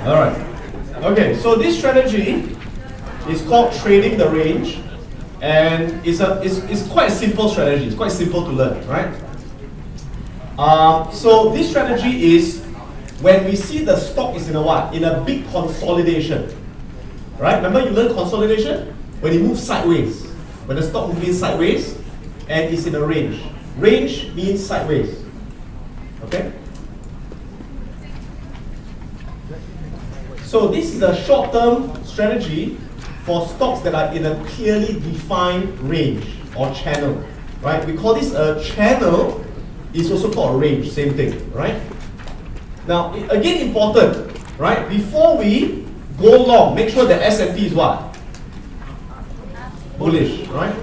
All right. Okay, so this strategy is called trading the range, and it's quite a simple strategy. It's quite simple to learn, right? So this strategy is when we see the stock is in a what? In a big consolidation, right? Remember you learned consolidation? When it moves sideways, when the stock moves sideways, and it's in a range. Range means sideways, okay? So this is a short-term strategy for stocks that are in a clearly defined range or channel, right? We call this a channel. It's also called a range, same thing, right? Now, again important, right? Before we go long, make sure the S&P is what? Bullish, right?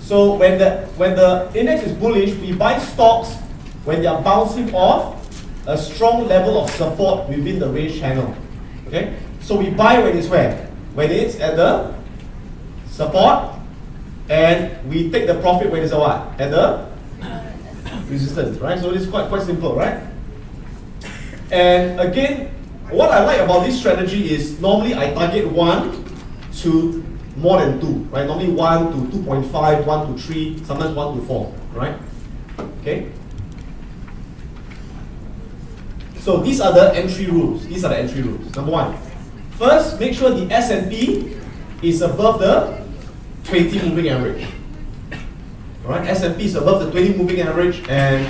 So when the index is bullish, we buy stocks when they are bouncing off a strong level of support within the range channel. Okay? So we buy when it's where? When it's at the support, and we take the profit when it's at what? At the resistance, right? So it's quite simple, right? And again, what I like about this strategy is normally I target 1 to more than 2, right? Normally 1 to 2.5, 1 to 3, sometimes 1 to 4, right? Okay? So these are the entry rules. These are the entry rules. Number 1, first, make sure the S&P is above the 20 moving average. All right, S&P is above the 20 moving average, and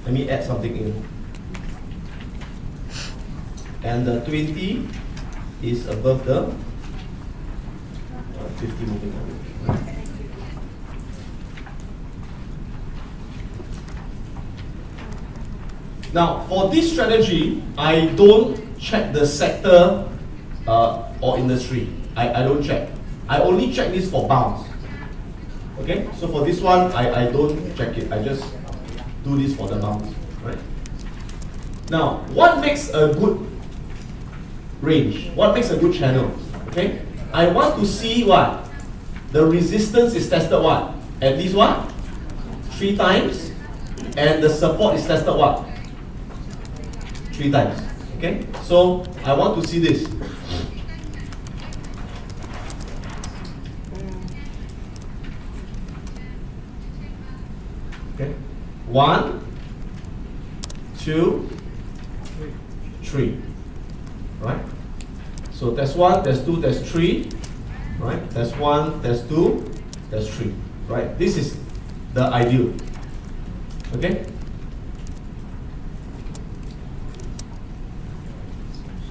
let me add something in. And the 20 is above the 50 moving average. Now, for this strategy, I don't check the sector or industry. I don't check. I only check this for bounce. Okay? So for this one, I don't check it. I just do this for the bounce. Right? Now, what makes a good range? What makes a good channel? Okay? I want to see what? The resistance is tested what? At least what? 3 times. And the support is tested what? 3 times. Okay? So I want to see this. Okay? 1, 2, 3. Right? So that's 1, that's 2, that's 3. Right? That's 1, that's 2, that's 3. Right? This is the ideal. Okay?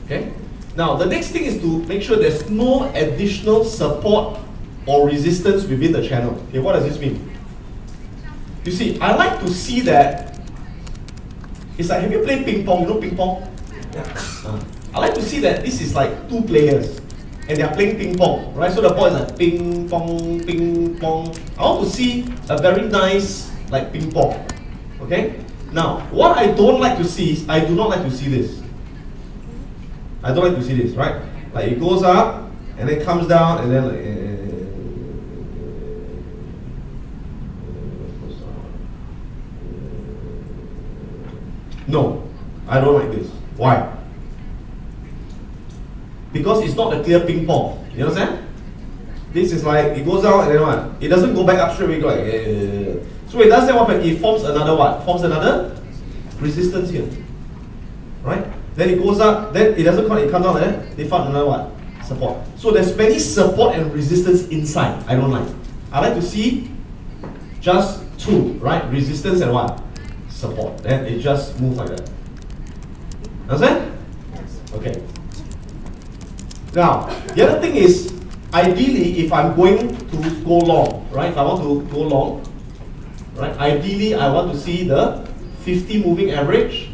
Okay? Now, the next thing is to make sure there's no additional support or resistance within the channel. Okay, what does this mean? You see, I like to see that. It's like, have you played ping pong? You know ping pong? Yeah. I like to see that this is like 2 players and they are playing ping pong, right? So the ball is like ping pong, ping pong. I want to see a very nice like ping pong. Okay? Now, what I don't like to see is, I do not like to see this. I don't like to see this, right? Like it goes up and then comes down and then like, no, I don't like this. Why? Because it's not a clear ping pong. You understand? This is like it goes down and then what? It doesn't go back up straight away. Like, so it does that what? It forms another what? Forms another resistance here, right? Then it goes up. Then it doesn't come. It comes down. Then they found another what? Support. So there's many support and resistance inside. I don't like. I like to see just 2, right? Resistance and what? Support. Then it just moves like that. Understand? Okay. Now, the other thing is, ideally, if I'm going to go long, right? If I want to go long, right? Ideally, I want to see the 50 moving average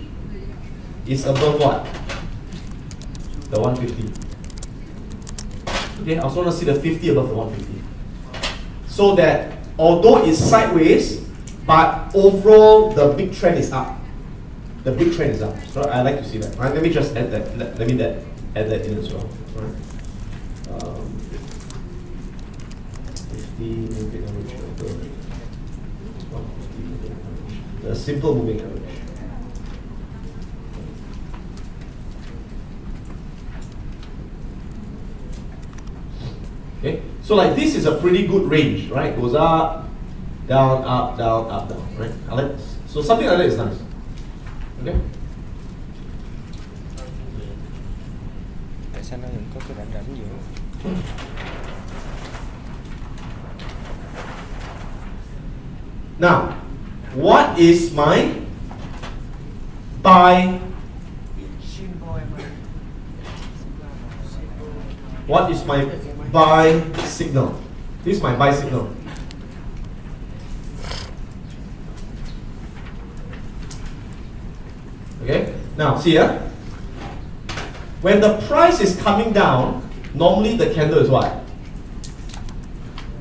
is above what? The 150. Okay, I also want to see the 50 above the 150. So that although it's sideways, but overall the big trend is up. The big trend is up. So I like to see that. Right? Let me just add that. Let me add that in as well. Right? 50 moving average over 150 moving average. The simple moving average. So like this is a pretty good range, right? Goes up, down, up, down, up, down, right? So something like that is nice. Okay. Tại sao nó vẫn có cái rãnh rãnh giữa? Now, what is my buy? What is my buy signal? This is my buy signal. Okay, now see here. When the price is coming down, normally the candle is what?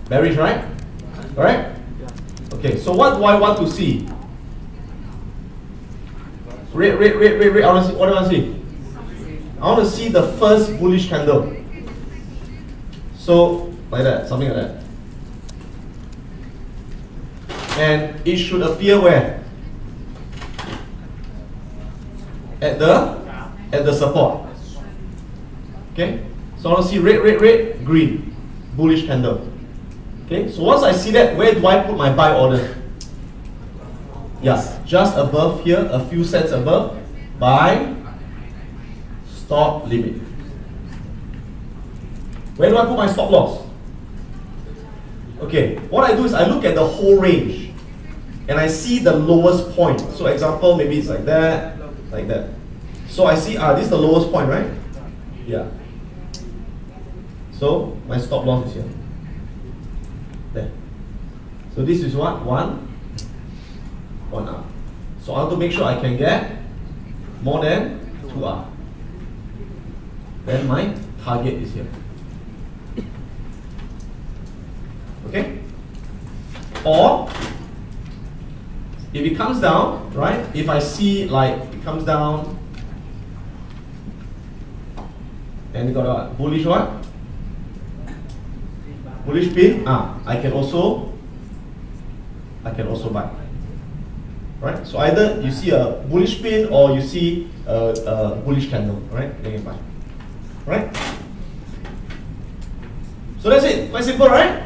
Bearish, right? Alright? Okay, so what do I want to see? Red. What do I want to see? I want to see the first bullish candle. So, like that, something like that. And it should appear where? At the support. Okay? So I want to see red, green, bullish candle. Okay? So once I see that, where do I put my buy order? Yes, just above here, a few cents above. Buy, stop, limit. Where do I put my stop loss? Okay, what I do is I look at the whole range and I see the lowest point. So example, maybe it's like that, like that. So I see, this is the lowest point, right? Yeah. So my stop loss is here. There. So this is what? One up. So I have to make sure I can get more than 2 up. Then my target is here. Okay? Or if it comes down, right? If I see like it comes down and you got a bullish what? Bullish pin. I can also buy. Right? So either you see a bullish pin or you see a bullish candle, right? Then you buy. Right? So that's it. Quite simple, right?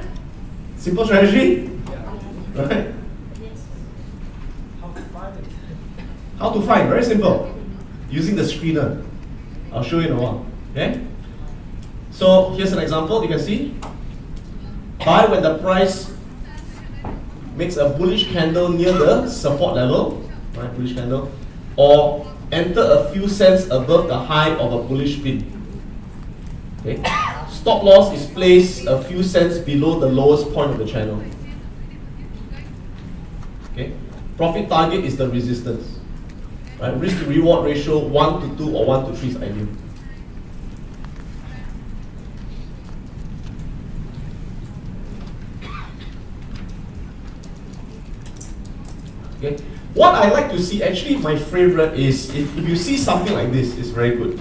Simple strategy? Yeah. Right? Yes. How to find it? How to find? Very simple. Using the screener. I'll show you in a while. Okay? So here's an example. You can see. Buy when the price makes a bullish candle near the support level. Right? Bullish candle. Or enter a few cents above the high of a bullish pin. Okay? Stop loss is placed a few cents below the lowest point of the channel. Okay? Profit target is the resistance. Right? Risk to reward ratio 1 to 2 or 1 to 3 is ideal. Okay? What I like to see, actually my favorite is if you see something like this, it's very good.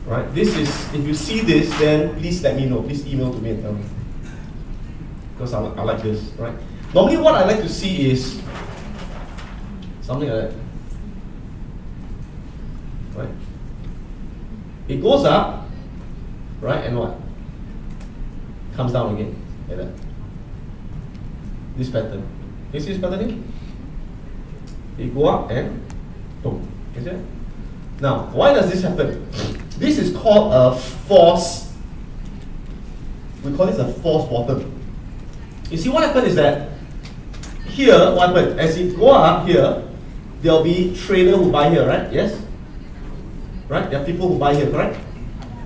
Right? This is, if you see this, then please let me know. Please email to me and tell me. Because I like this, right? Normally what I like to see is something like that. Right? It goes up, right? And what? Comes down again, like that. This pattern. Can you see this pattern here? It go up and boom. Can you see that? Now, why does this happen? This is called a false, we call this a false bottom. You see what happened is that here, what happened? As it go up here, there'll be traders who buy here, right? Yes? Right? There are people who buy here, correct?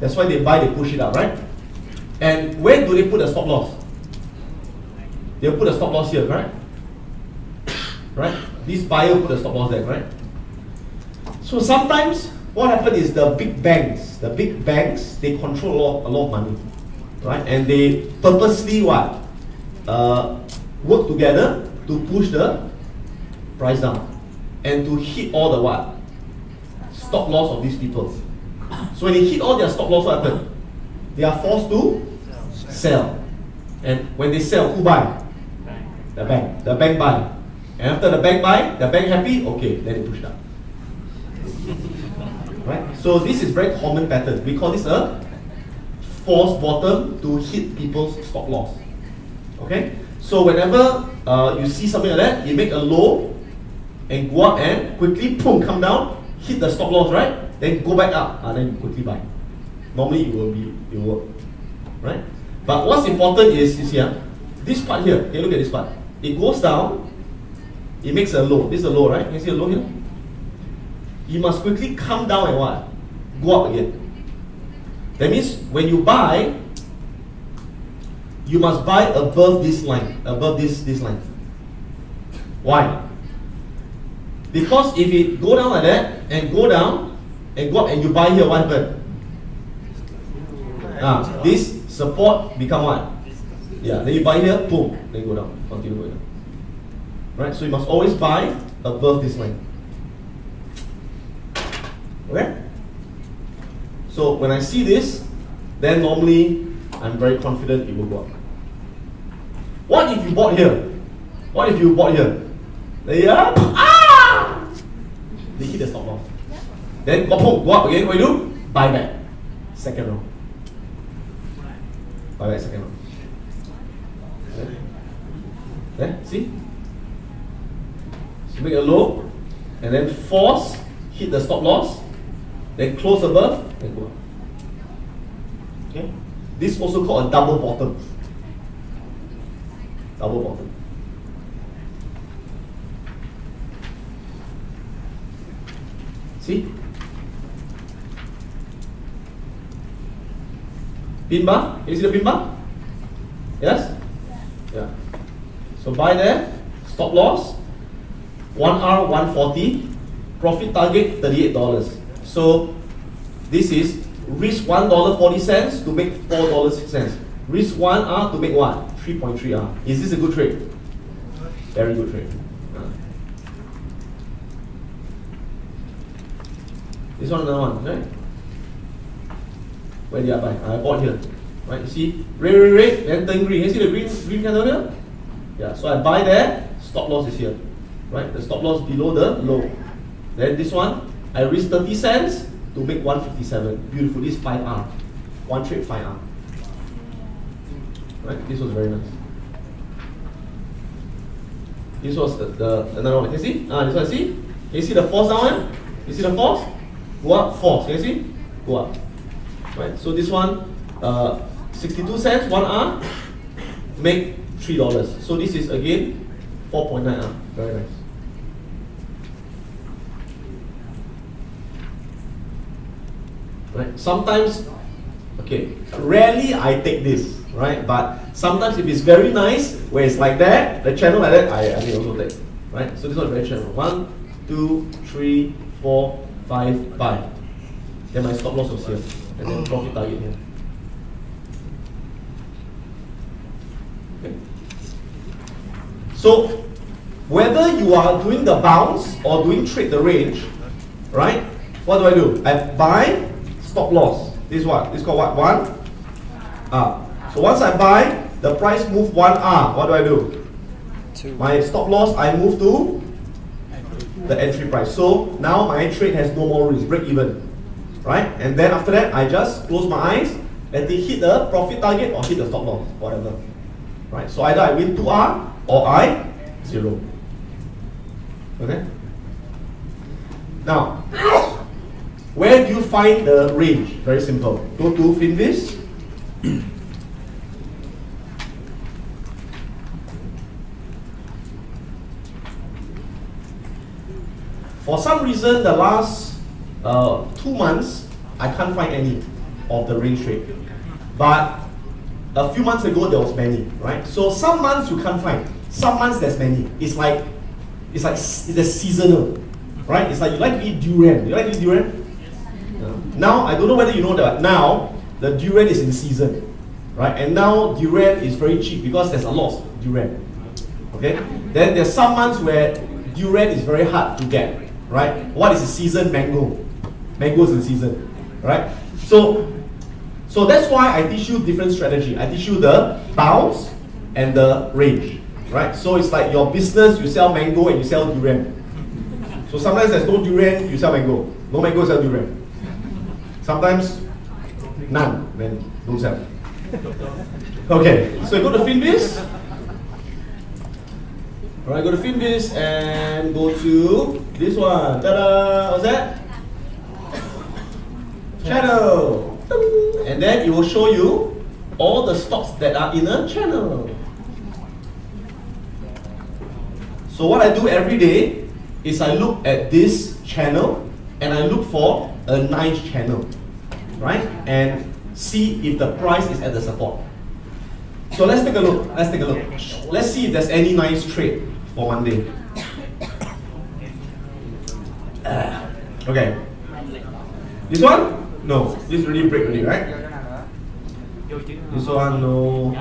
That's why they buy, they push it up, right? And where do they put the stop loss? They'll put a stop loss here, correct? Right? This buyer put a stop loss there, right? So sometimes what happens is the big banks, they control a lot of money, right? And they purposely what? Work together to push the price down and to hit all the what? Stop loss of these people. So when they hit all their stop loss, what happens? They are forced to sell. And when they sell, who buy? The bank. The bank buy. And after the bank buy, the bank happy, okay, then they push down. Right? So this is very common pattern. We call this a false bottom to hit people's stop loss. Okay? So whenever you see something like that, you make a low and go up and quickly boom, come down, hit the stop loss, right? Then go back up and then you quickly buy. Normally it will work. Right? But what's important is you see this part here. Okay, look at this part. It goes down, it makes a low. This is a low, right? Can you see a low here? You must quickly come down and what? Go up again. That means when you buy, you must buy above this line, above this line. Why? Because if it go down like that and go down and go up and you buy here, what happens? This support become what? Yeah, then you buy here, boom, then go down, continue going down. Right, so you must always buy above this line. Okay? So when I see this, then normally I'm very confident it will go up. What if you bought here? What if you bought here? Yeah, they hit the stop loss. Then go up again, what you do? Buy back. Second round. Buy back second round. There, see? So make a low, and then force, hit the stop loss, then close above, then go up. Okay? This is also called a double bottom. Double bottom. See? Pin bar? Can you see the pin bar? Yes? Yeah. So buy there, stop loss, 1R 140, profit target $38. So this is risk $1.40 to make $4.06. Risk 1R to make what? 3.3R. Is this a good trade? Very good trade. This one, another one, right? Where did I buy? I bought here. Right, you see? Red, then turn green. You see the green candle here? Yeah, so I buy there, stop loss is here. Right? The stop loss below the low. Then this one, I risk 30 cents to make 157. Beautiful. This is 5R. One trade 5R. Right? This was very nice. This was the another one. Can you see? This one, see? Can you see the force down? You see the force? Go up, force. Can you see? Go up. Right? So this one, 62 cents, 1R, make $3. So this is again 4.9R. Very nice. Right? Sometimes, okay, rarely I take this, right? But sometimes if it's very nice, where it's like that, the channel like that, I may also take. Right? So this one is very channel. 1, 2, 3, 4, 5, buy. Then my stop loss was here. And then profit target here. Okay. So whether you are doing the bounce or doing trade the range, right? What do? I buy, stop loss. This is what? This is called what? 1R. So once I buy, the price move 1R. What do? My stop loss, I move to the entry price. So now my trade has no more risk, break even. Right? And then after that, I just close my eyes, let it hit the profit target or hit the stop loss, whatever. Right? So either I win 2R or I 0. Okay? Now, where do you find the range? Very simple. Go to Finviz. For some reason, the last 2 months, I can't find any of the range trade. But a few months ago, there was many, right? So some months you can't find. Some months there's many. It's a seasonal, right? It's like you like to eat durian. You like to eat durian? Yes. Now, I don't know whether you know that now, the durian is in season, right? And now durian is very cheap because there's a lot of durian, okay? Then there's some months where durian is very hard to get, right? What is the season? Mango. Mango is in season, right? So that's why I teach you different strategy. I teach you the bounce and the range, right? So it's like your business, you sell mango and you sell durian. So sometimes there's no durian, you sell mango. No mango, sell durian. Sometimes None. Then don't sell. Okay, so go to Finviz. Alright, go to Finviz and go to this one. Ta-da! What's that? Channel. And then it will show you all the stocks that are in a channel. So what I do every day is I look at this channel and I look for a nice channel, right? And see if the price is at the support. So let's take a look. Let's take a look. Let's see if there's any nice trade for Monday. Okay. This one? No. This really break already, right? This one, no.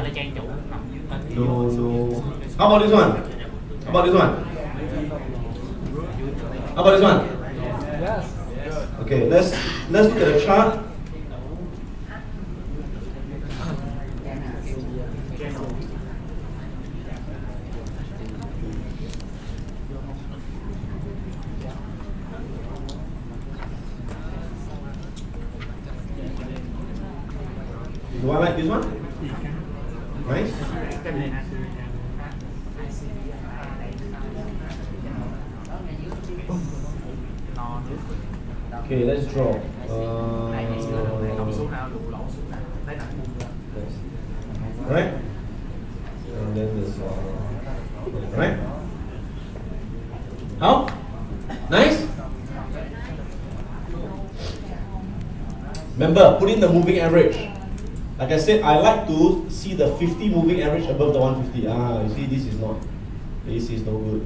No, no. How about this one? How about this one? How about this one? Yes. Okay, let's look at the chart. Do I like this one? Nice. Okay, let's draw. Right? And then this one. Right? How? Nice? Remember, put in the moving average. Like I said, I like to see the 50 moving average above the 150. You see, this is no good.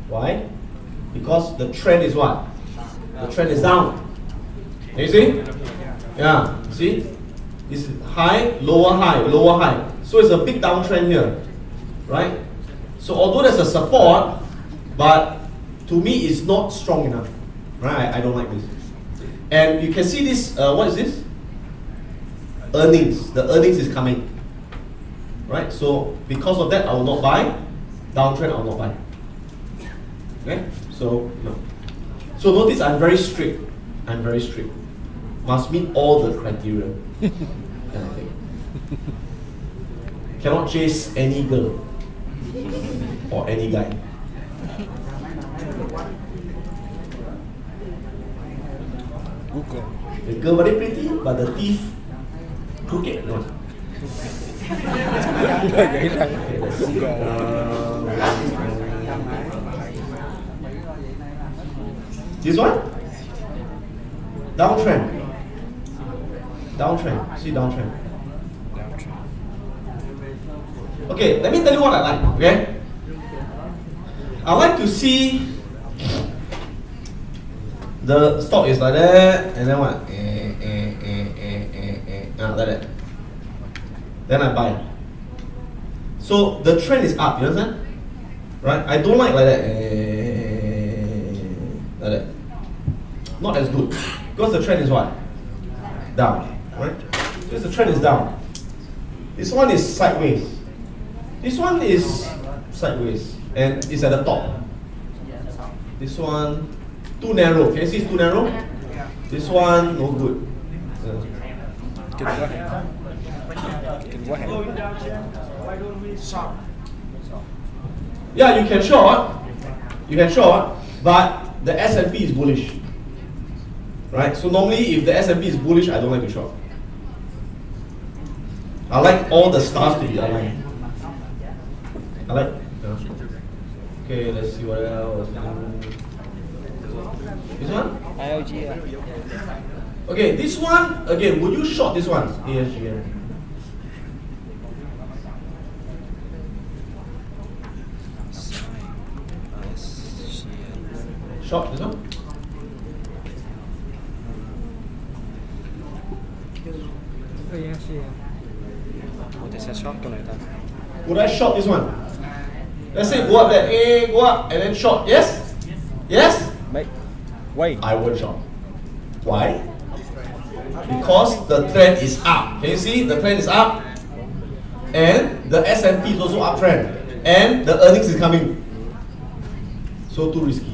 Why? Because the trend is what? The trend is down. Can you see? Yeah, see? This is high, lower high, lower high. So it's a big downtrend here, right? So although there's a support, but to me it's not strong enough, right? I don't like this. And you can see this, what is this? Earnings. The earnings is coming, right? So because of that, I will not buy. Downtrend, I will not buy. Okay? So, no. So notice I'm very strict. I'm very strict. Must meet all the criteria. Kind of thing. Cannot chase any girl or any guy. Google. The girl very pretty, but the teeth crooked. No. Gãy răng. Okay, let's see. This one? Downtrend. Downtrend. See downtrend. Okay, let me tell you what I like, okay? I like to see the stock is like that, and then what? Like that. Then I buy. So the trend is up, you understand? Right? I don't like that. Like that. Not as good. Because the trend is what? Down. Right? Because the trend is down. This one is sideways. This one is sideways. And it's at the top. This one too narrow. Can you see it's too narrow? This one no good. Kinh quá. Kinh quá hả? Why don't we shop? Yeah, you can short. You can short, but the S&P is bullish. Right? So normally if the S&P is bullish, I don't like to short. I like all the stars to be aligned. I like. Okay, let's see what else. This one? IOG. Okay, this one, again, would you short this one? ASGN. Short this one? Ủa tại sao short con này ta? Would I short this one? Let's say go up there, A, go up, and then short. Yes? Yes? Mấy. Wait. I would short. Why? Because the trend is up. Can you see? The trend is up. And the S&P is also uptrend. And the earnings is coming. So too risky.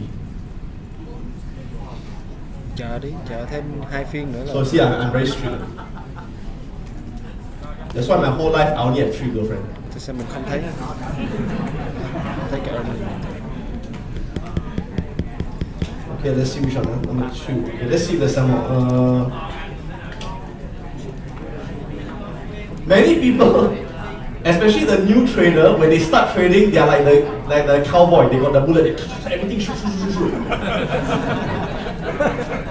Chờ đi, chờ thêm 2 phiên nữa là. So see, I'm very strict. That's why my whole life I only have 3 girlfriends. Tại sao mình không thấy thấy cả ông mình. Okay, let's see which one. Number 2. Okay, let's see if there's some more. Many people, especially the new trader, when they start trading, they are like the cowboy. They got the bullet. Everything shoot.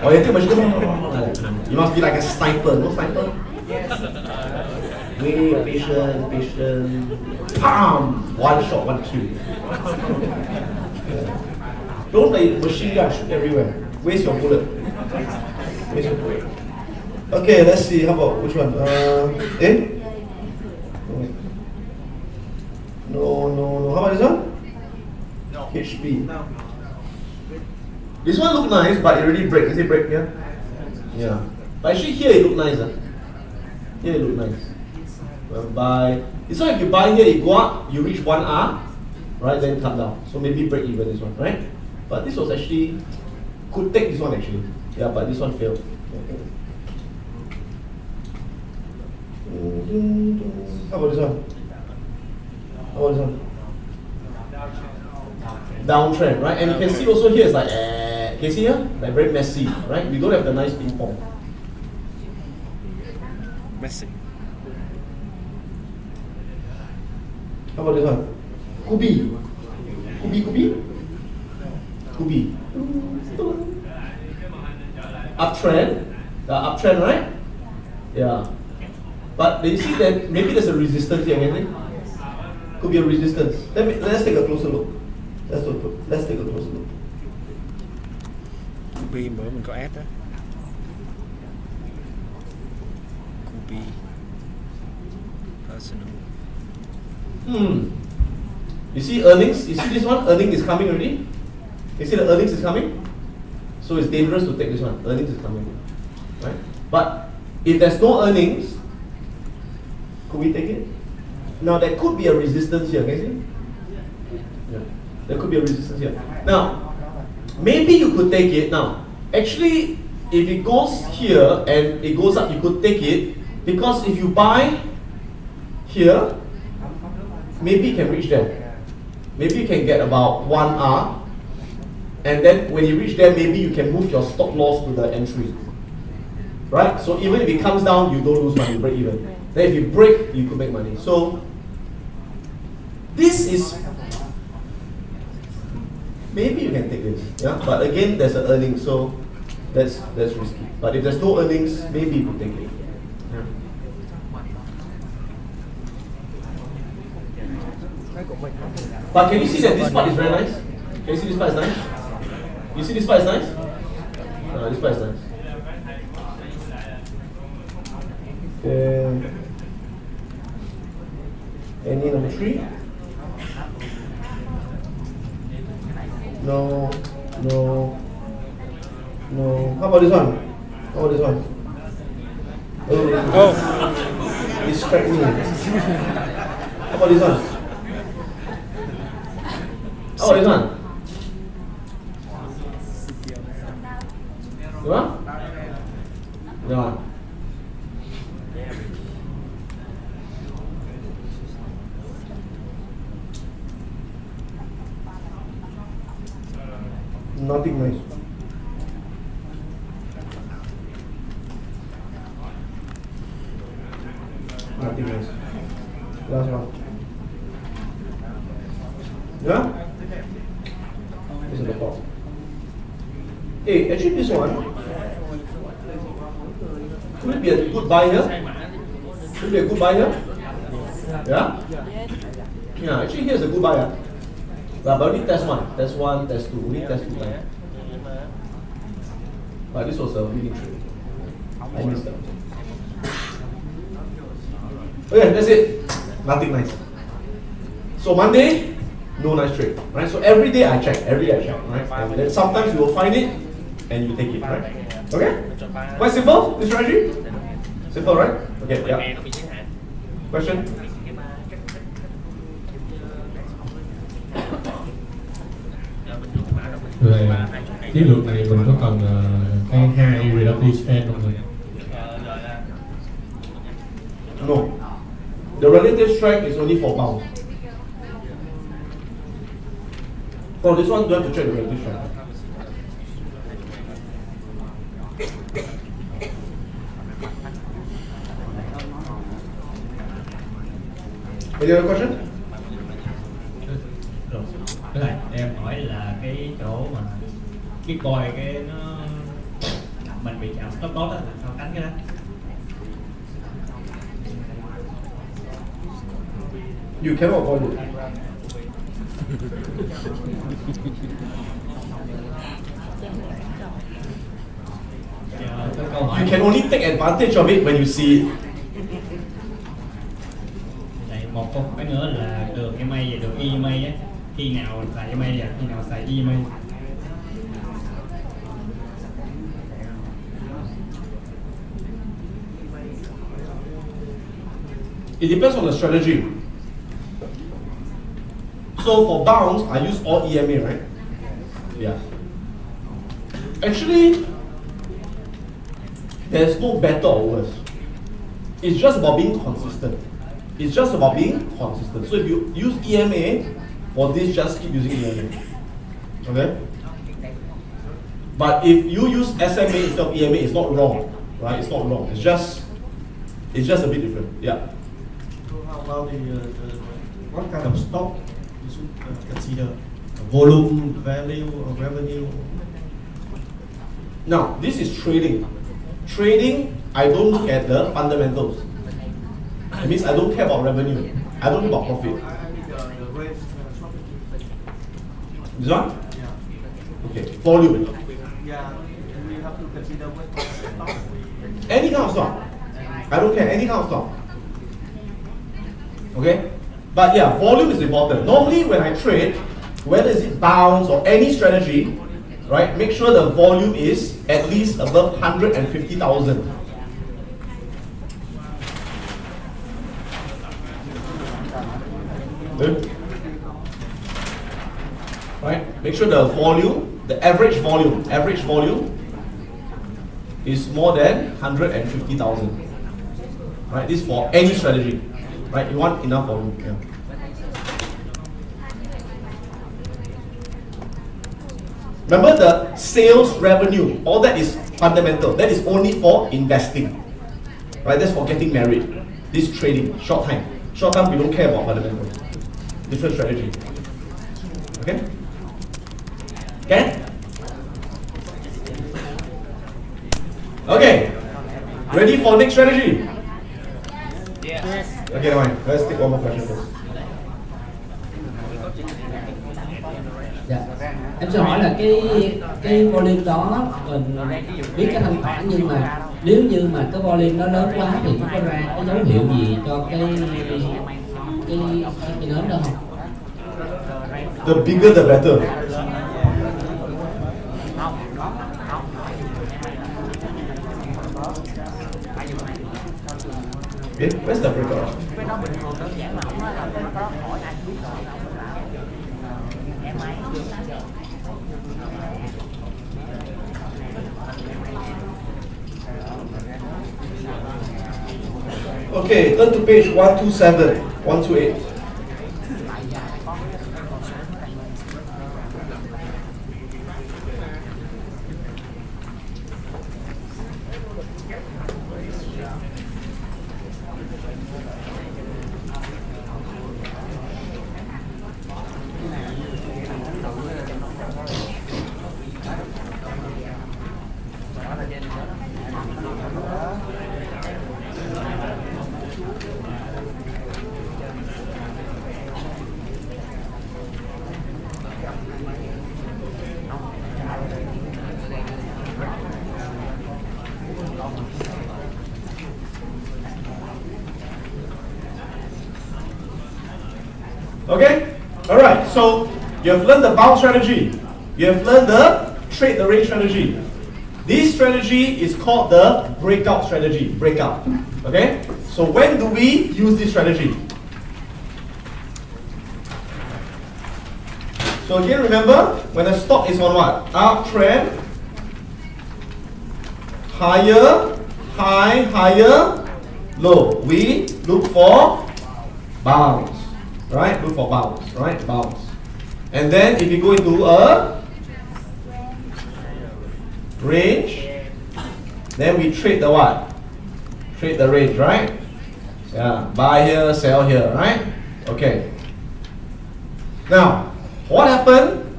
Or you think you must be like a sniper. No sniper. Wait, patient. Bam! One shot, one kill. Don't play machine gun, shoot everywhere. Waste your bullet. Okay, let's see. How about which one? No. How about this one? No. HP. No. This one look nice, but it already break. Is it break? Yeah. Yeah. But actually here it look nice. Here it look nice. Well, buy. This one if you buy here, it go up, you reach 1R, right? Then come down. So maybe break even this one, right? But this was actually could take this one actually. Yeah, but this one failed. Okay. How about this one? Downtrend, right? And you can see also here it's like, can you see here? Like very messy, right? We don't have the nice ping pong. Messi. How about this one? Kubi. Uptrend, right? Yeah. But you see that maybe there's a resistance here, maybe? Could be a resistance. Let's take a closer look. Let's take a closer look. Kubi bữa mình có ép đó. Kubi personal. You see earnings? You see this one? Earning is coming already? You see the earnings is coming? So it's dangerous to take this one. Earnings is coming. Right? But if there's no earnings, could we take it? Now there could be a resistance here, can you see? Yeah. There could be a resistance here. Now, maybe you could take it. Now, actually, if it goes here and it goes up, you could take it. Because if you buy here, maybe you can reach there. Maybe you can get about 1R. And then when you reach there, maybe you can move your stop loss to the entry. Right? So even if it comes down, you don't lose money, break even. Then if you break, you could make money. So this is, maybe you can take this. Yeah? But again, there's an earning, so that's risky. But if there's no earnings, maybe you could take it. Yeah. But can you see that this part is very nice? Can you see this part is nice? You see this part is nice? This part is nice. Any number 3? No. How about this one? Oh. Distract me. How about this one? Yeah? Nothing nice. Nothing nice. Last one. Yeah? This is the top. Hey, actually this one, could it be a good buy here? Yeah? Yeah, actually here's a good buy. But only test one, test 2, only test 2 times. But this was a winning trade. I missed that. Okay, that's it. Nothing nice. So Monday, no nice trade, right? So every day I check, right? And then sometimes you will find it and you take it, right? Okay? Quite simple, this strategy? Simple, right? Okay, yeah. Question? Về chiến lược này mình có cần cái 2 reality scan không thầy? No. The relative strength is only for bounce. For this one, you have to check the relative strength. Any other question? Rồi, cái này em hỏi là cái chỗ mà cái coi cái nó mình bị chạm stop loss là sao tránh cái đó? You cannot avoid it. Cái câu hỏi You can only take advantage of it when you see it. này, một câu cái nữa là đường EMA và đường EMA á, khi nào xài EMA và khi nào xài EMA? It depends on the strategy. So for bounce, I use all EMA, right? Yeah. Actually, there's no better or worse. It's just about being consistent. It's just about being consistent. So if you use EMA for this, just keep using EMA. Okay? But if you use SMA instead of EMA, it's not wrong, right? It's not wrong. It's just a bit different. Yeah. So how about the what kind of stock you should consider? Volume, value, or revenue? Now, this is trading. Trading, I don't look at the fundamentals. It means I don't care about revenue. I don't care about profit. I need the range This one? Yeah. Okay. Volume. Yeah. We have to consider what kind of stock. Any kind of stock. I don't care. Any kind of stock. Okay? But yeah, volume is important. Normally when I trade, whether it's bounce or any strategy, right, make sure the volume is at least above 150,000. Good? Right? Make sure the volume, the average volume is more than 150,000. Right? This is for any strategy. Right? You want enough volume. Yeah. Remember the sales revenue, all that is fundamental. That is only for investing. Right? That's for getting married. This is trading, short time. Short time, we don't care about fundamentals. Different strategy. Okay? Okay? Okay. Ready for next strategy? Yes. Okay, never mind. Let's take one more question first. Dạ. Em sẽ hỏi là cái volume đó mình biết cái thanh khoản, nhưng mà nếu như mà cái volume nó lớn quá thì nó có ra cái dấu hiệu gì cho cái nến đó không? The bigger the better. Okay, where's the breakout? Okay, turn to page 127, 128. Okay? Alright, so you have learned the bounce strategy. You have learned the trade the range strategy. This strategy is called the breakout strategy. Breakout. Okay? So when do we use this strategy? So again, remember, when the stock is on what? Uptrend, higher, high, higher, low. We look for bounce, right? Look for bounce, right? Bounce. And then if you go into a range, then we trade the what? Trade the range, right? Yeah, buy here, sell here, right? Okay. Now, what happened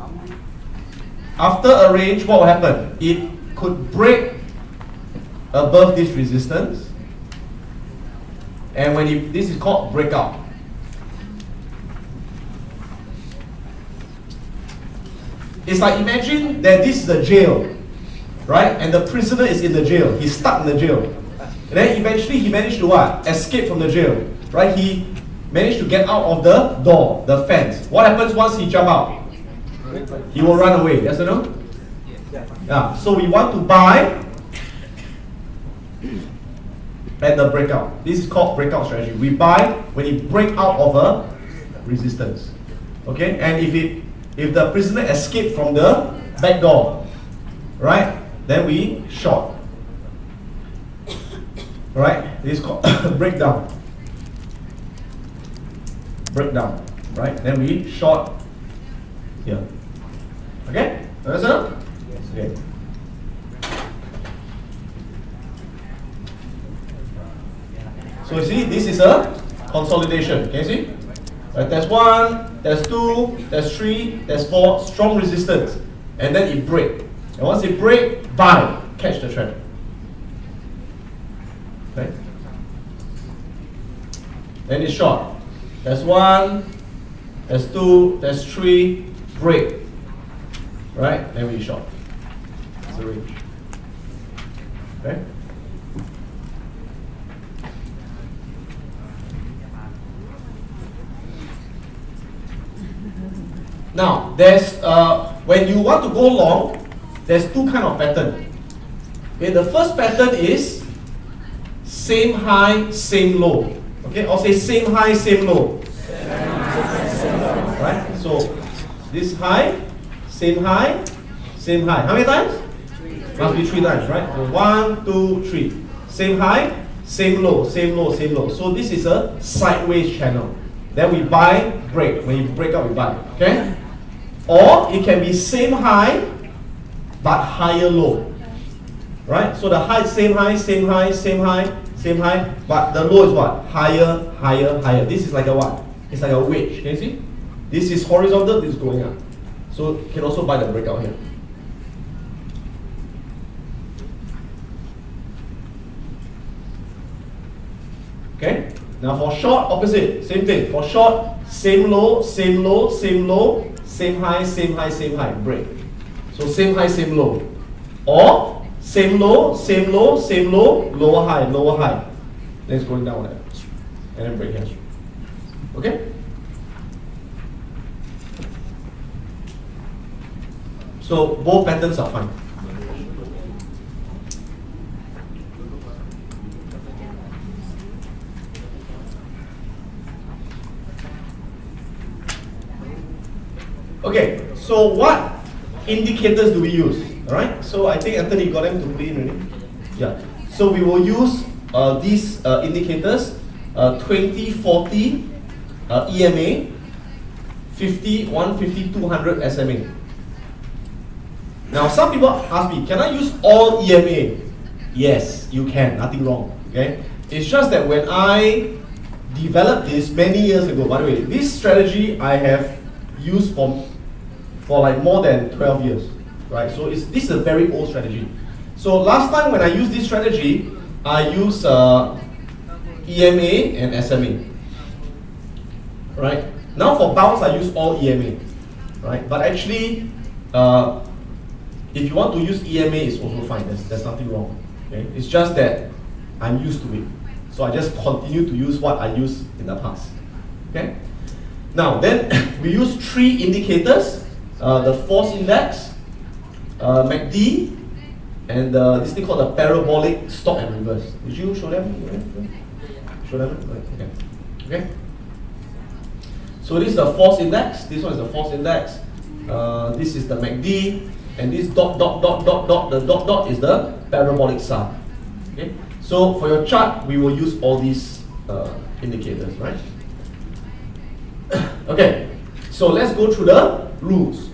after a range? What will happen? It could break above this resistance, and when this is called breakout. It's like, imagine that this is a jail, right? And the prisoner is in the jail. He's stuck in the jail. And then eventually he managed to what? Escape from the jail, right? He managed to get out of the door, the fence. What happens once he jump out? He will run away, yes or no? Yeah. So we want to buy at the breakout. This is called breakout strategy. We buy when he break out of a resistance. Okay? And if the prisoner escaped from the back door, right? Then we short. Right? This is called breakdown. Breakdown. Right? Then we short here. Okay? Understand? Okay. So you see, this is a consolidation. Can you see? Right, there's 1, there's 2, there's 3, there's 4, strong resistance. And then it break. And once it break, buy, catch the trend. Right? Then it's short. There's 1, there's 2, there's 3, break. Right? Then we short. It's a range. Okay? Now, there's when you want to go long, there's two kind of pattern. Okay, the first pattern is same high, same low. Okay, or say same high, same low. Right? So this high, same high, same high. How many times? Must be 3 times, right? So 1, 2, 3. Same high, same low, same low, same low. So this is a sideways channel. Then we buy, break. When you break up, we buy. Okay? Or it can be same high, but higher low. Right? So the high, same high, same high, same high, same high, but the low is what? Higher, higher, higher. This is like a what? It's like a wedge. Can you see? This is horizontal, this is going up. So you can also buy the breakout here. Okay? Now for short, opposite, same thing. For short, same low, same low, same low, same high, same high, same high, break. So same high, same low. Or same low, same low, same low, lower high, lower high. Then it's going down there. And then break here. Okay? So both patterns are fine. Okay, so what indicators do we use? Alright, so I think Anthony got them to put in already. Yeah, so we will use these indicators 20, 40 EMA, 50, 150, 200 SMA. Now, some people ask me, can I use all EMA? Yes, you can, nothing wrong. Okay, it's just that when I developed this many years ago, by the way, this strategy I have used for like more than 12 years, right? So this is a very old strategy. So last time when I used this strategy, I used EMA and SMA, right? Now for bounce, I use all EMA, right? But actually, if you want to use EMA, it's also fine. There's nothing wrong. Okay? It's just that I'm used to it, so I just continue to use what I used in the past. Okay. Now then, we use 3 indicators: the force index, MACD, and this thing called the parabolic stop and reverse. Did you show them? Show them? Okay. Okay. So this is the force index. This one is the force index. This is the MACD, and this dot dot dot dot dot. The dot dot is the parabolic sum. Okay. So for your chart, we will use all these indicators, right? Okay, so let's go through the rules.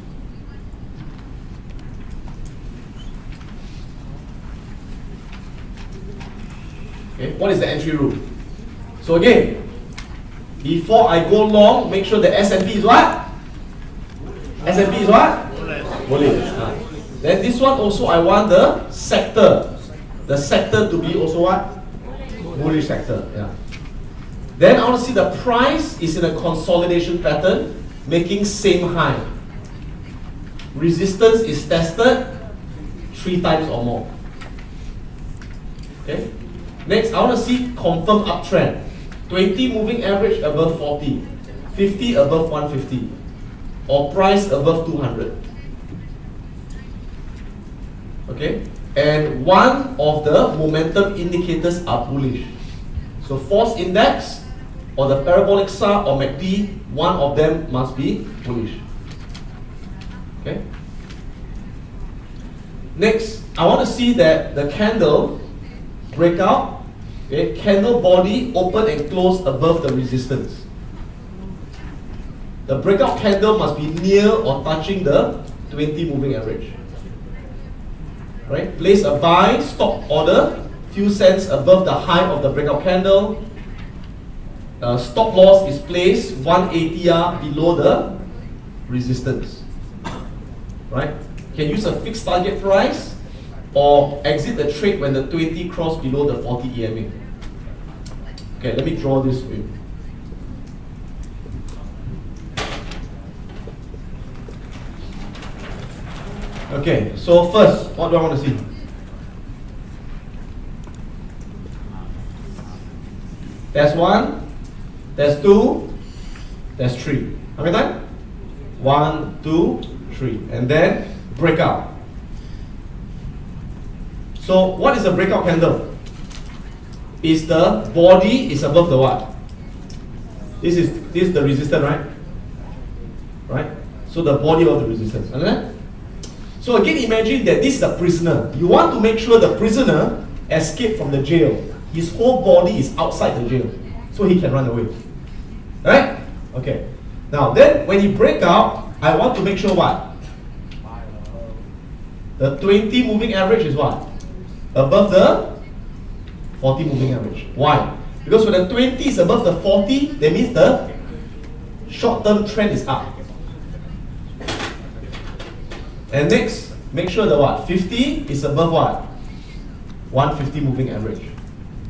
Okay, what is the entry rule? So again, before I go long, make sure the S&P is what? S&P is what? Bullish. Then this one also I want the sector. The sector to be also what? Bullish sector. Yeah. Then I want to see the price is in a consolidation pattern, making same high. Resistance is tested 3 times or more. Okay. Next, I want to see confirmed uptrend. 20 moving average above 40, 50 above 150, or price above 200. Okay, and one of the momentum indicators are bullish. So force index or the parabolic SAR or MACD, one of them must be bullish. Okay. Next, I want to see that the candle breakout. Okay, candle body open and close above the resistance. The breakout candle must be near or touching the 20 moving average. Right? Place a buy stop order, few cents above the high of the breakout candle. Stop loss is placed 1 ATR below the resistance. Right? Can use a fixed target price or exit the trade when the 20 cross below the 40 EMA. Okay, let me draw this for you. Okay, so first, what do I want to see? There's 1, there's 2, there's 3. How many times? 1, 2, 3. And then breakout. So what is a breakout candle? Is the body is above the what? This is the resistance, right? Right? So the body of the resistance. Understand? So again, imagine that this is a prisoner. You want to make sure the prisoner escaped from the jail. His whole body is outside the jail, so he can run away. Right? Okay. Now then, when he break out, I want to make sure what? The 20 moving average is what? Above the 40 moving average. Why? Because when the 20 is above the 40, that means the short-term trend is up. And next, make sure the what? 50 is above what? 150 moving average.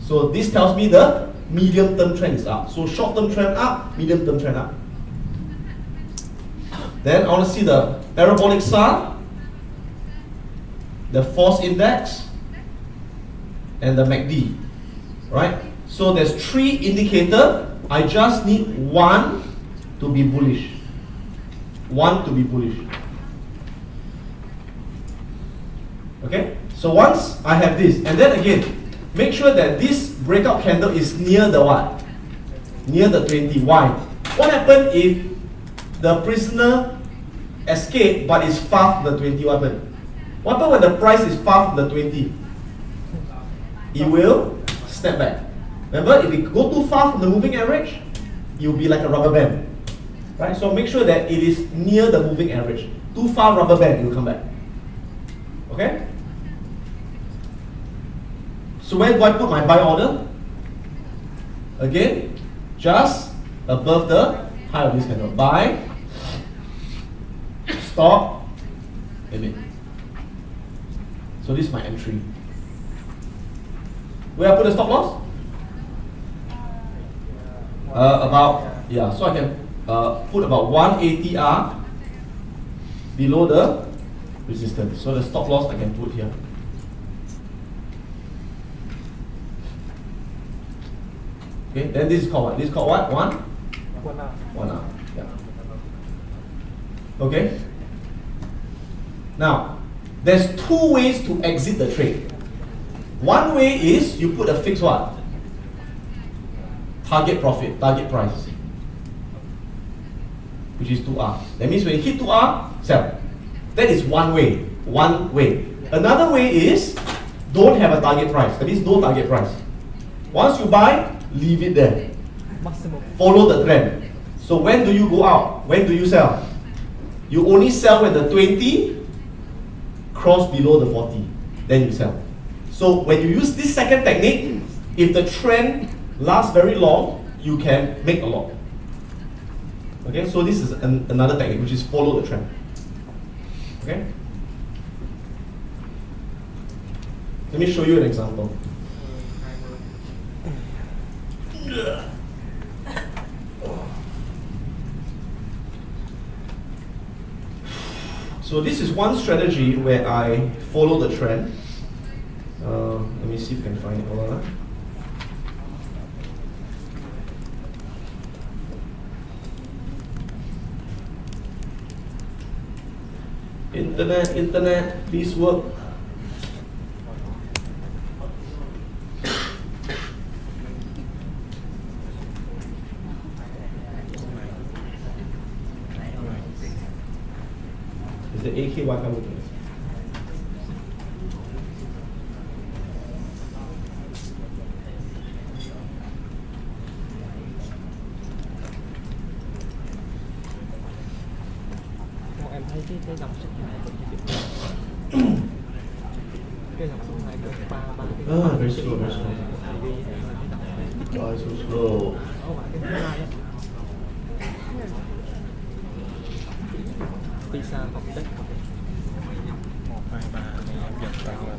So this tells me the medium-term trend is up. So short-term trend up, medium-term trend up. Then I want to see the parabolic SAR, the force index, and the MACD. Right? So there's 3 indicators. I just need 1 to be bullish. 1 to be bullish. Okay? So once I have this, and then again, make sure that this breakout candle is near the what? Near the 20. Why? What happens if the prisoner escaped but is far from the 20? What happens? What happens when the price is far from the 20? It will snap back. Remember, if it go too far from the moving average, it will be like a rubber band. Right? So make sure that it is near the moving average. Too far rubber band, it will come back. Okay? So where do I put my buy order? Again, just above the high of this candle. Buy, stop, limit. So this is my entry. Where I put the stop loss? So I can put about 1 ATR below the resistance. So the stop loss I can put here. Okay, then this is called what? This is called what? 1 hour. Yeah. Okay. Now, there's 2 ways to exit the trade. One way is you put a fixed what? Target profit, target price, which is 2R. That means when you hit 2R, sell. That is one way. One way. Another way is don't have a target price. That means no target price. Once you buy, leave it there. Follow the trend. So when do you go out? When do you sell? You only sell when the 20 cross below the 40, then you sell. So when you use this second technique, if the trend lasts very long, you can make a lot. Okay, so this is another technique, which is follow the trend. Okay? Let me show you an example. So this is one strategy where I follow the trend. Let me see if I can find it. Hold on. Internet, please work. Is the AK Wi-Fi working? Em thấy cái dòng sách này cũng cái dòng sách này có ba Very slow, very slow. Why so slow? Pizza học tích 1, 2, 3 này em giật vào là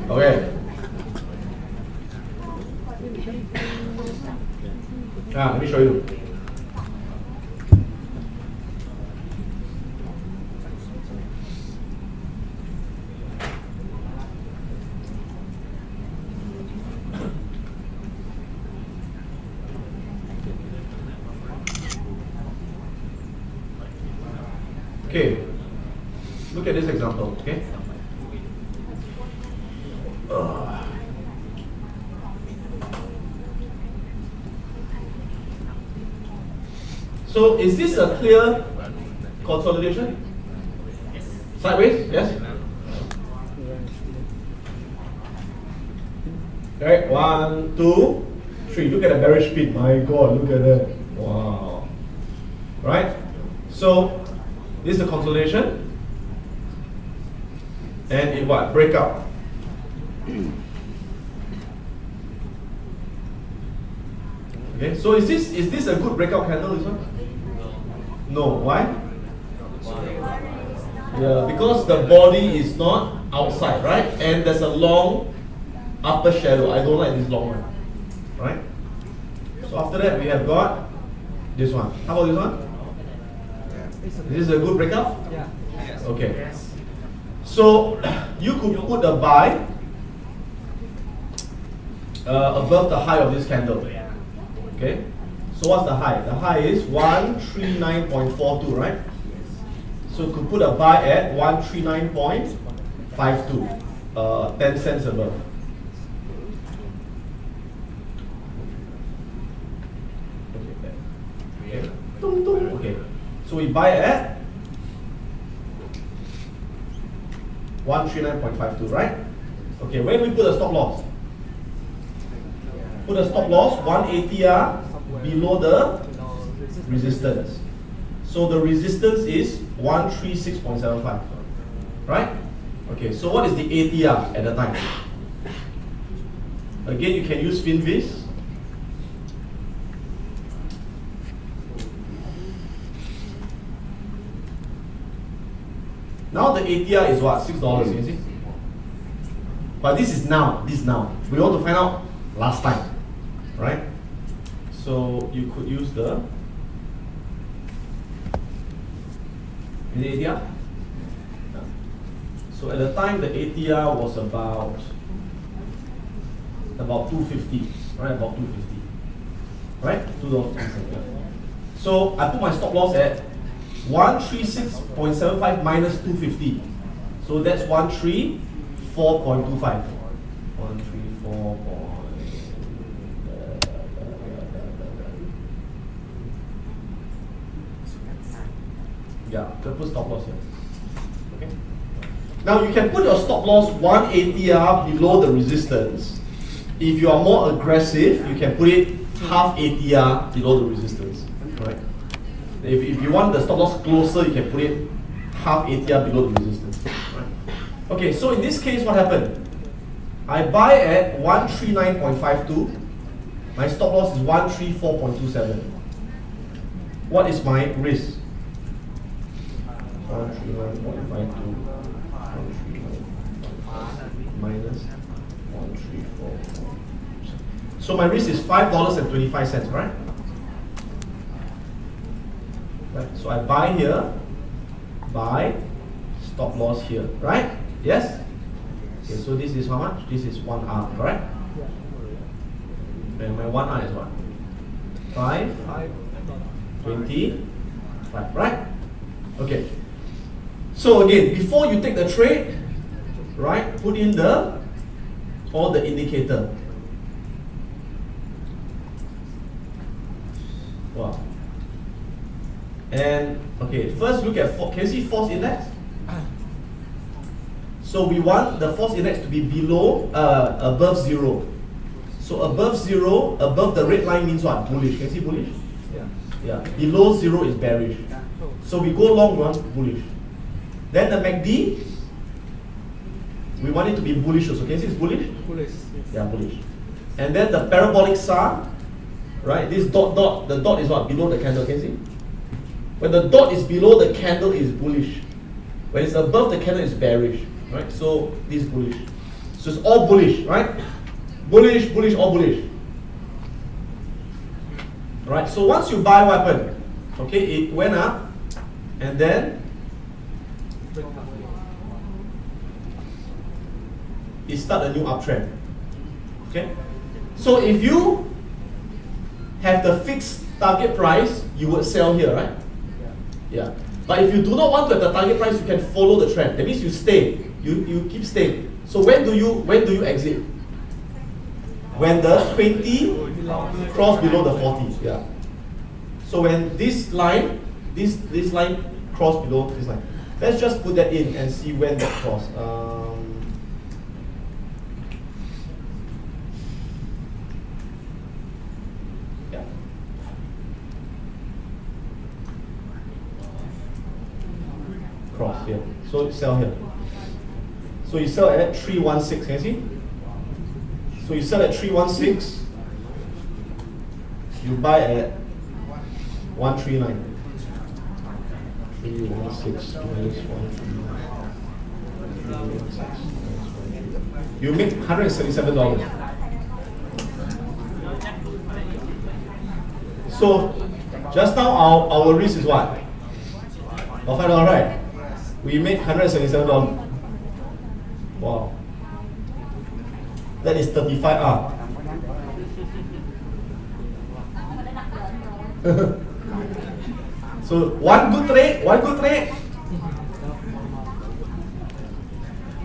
Okay. Let me show you. Okay, look at this example, okay? So is this a clear consolidation? Sideways, yes? Okay, 1, 2, 3. Look at the bearish speed. My God, look at that. Wow. Right? So this is a consolidation. And it what? Breakout. Okay, so is this a good breakout candle, this one? No. Why? Yeah, because the body is not outside, right? And there's a long upper shadow. I don't like this long one. Right? So after that we have got this one. How about this one? Is this a good breakout? Yeah. Okay. So you could put a buy above the high of this candle. Okay. So what's the high? The high is 139.42, right? So you could put a buy at 139.52. 10 cents above. Okay. Okay. So we buy at 139.52, right? Okay, when we put a stop loss? Put a stop loss 1 ATR below the resistance. So the resistance is 136.75, right? Okay, so what is the ATR at the time? Again, you can use FinVis. Now the ATR is what? $6, you see? But this is now, We want to find out last time, right? So you could use the ATR. Yeah. So at the time the ATR was about 250, right? About 250, right? $2.50. So I put my stop loss at 136.75 minus 250. So that's 134.25. 134. Yeah, we'll put stop loss here. Okay. Now you can put your stop loss 1 ATR below the resistance. If you are more aggressive, you can put it half ATR below the resistance. Right? If you want the stop loss closer, you can put it half ATR below the resistance. Right? Okay, so in this case, what happened? I buy at 139.52. My stop loss is 134.27. What is my risk? 139.52 minus 134. So my risk is $5.25, right? Right. So I buy here, buy, stop loss here, right? Yes? Okay, so this is how much? This is 1R, correct? And my 1R is what? 5.25, right? Okay. So again, before you take the trade, right, put in the indicator. Wow. And okay, first look at, can you see force index? So we want the force index to be below, above 0. So above 0, above the red line means what? Bullish. Can you see bullish? Yeah. Below 0 is bearish. So we go long, we want bullish. Then the MACD, we want it to be bullish also. Can you see it's bullish? Bullish. Yeah, bullish. And then the parabolic SAR, right? This dot, the dot is what? Below the candle. Can you see? When the dot is below the candle is bullish. When it's above the candle is bearish. Right? So this is bullish. So it's all bullish, right? Bullish, bullish, all bullish. Right? So once you buy, what happened? Okay, it went up and then it started a new uptrend. Okay? So if you have the fixed target price, you would sell here, right? Yeah. But if you do not want to have the target price, you can follow the trend. That means you stay. You keep staying. So when do you exit? When the 20 cross below the 40. Yeah. So when this line cross below this line. Let's just put that in and see when that cross. Yeah. Cross here. So sell here. So you sell at 316, can you see? So you sell at 316, you buy at 139. 316 minus 139. You make $177. So just now our risk is what? About $5, right? We make $177. Wow. That is 35R. So one good trade.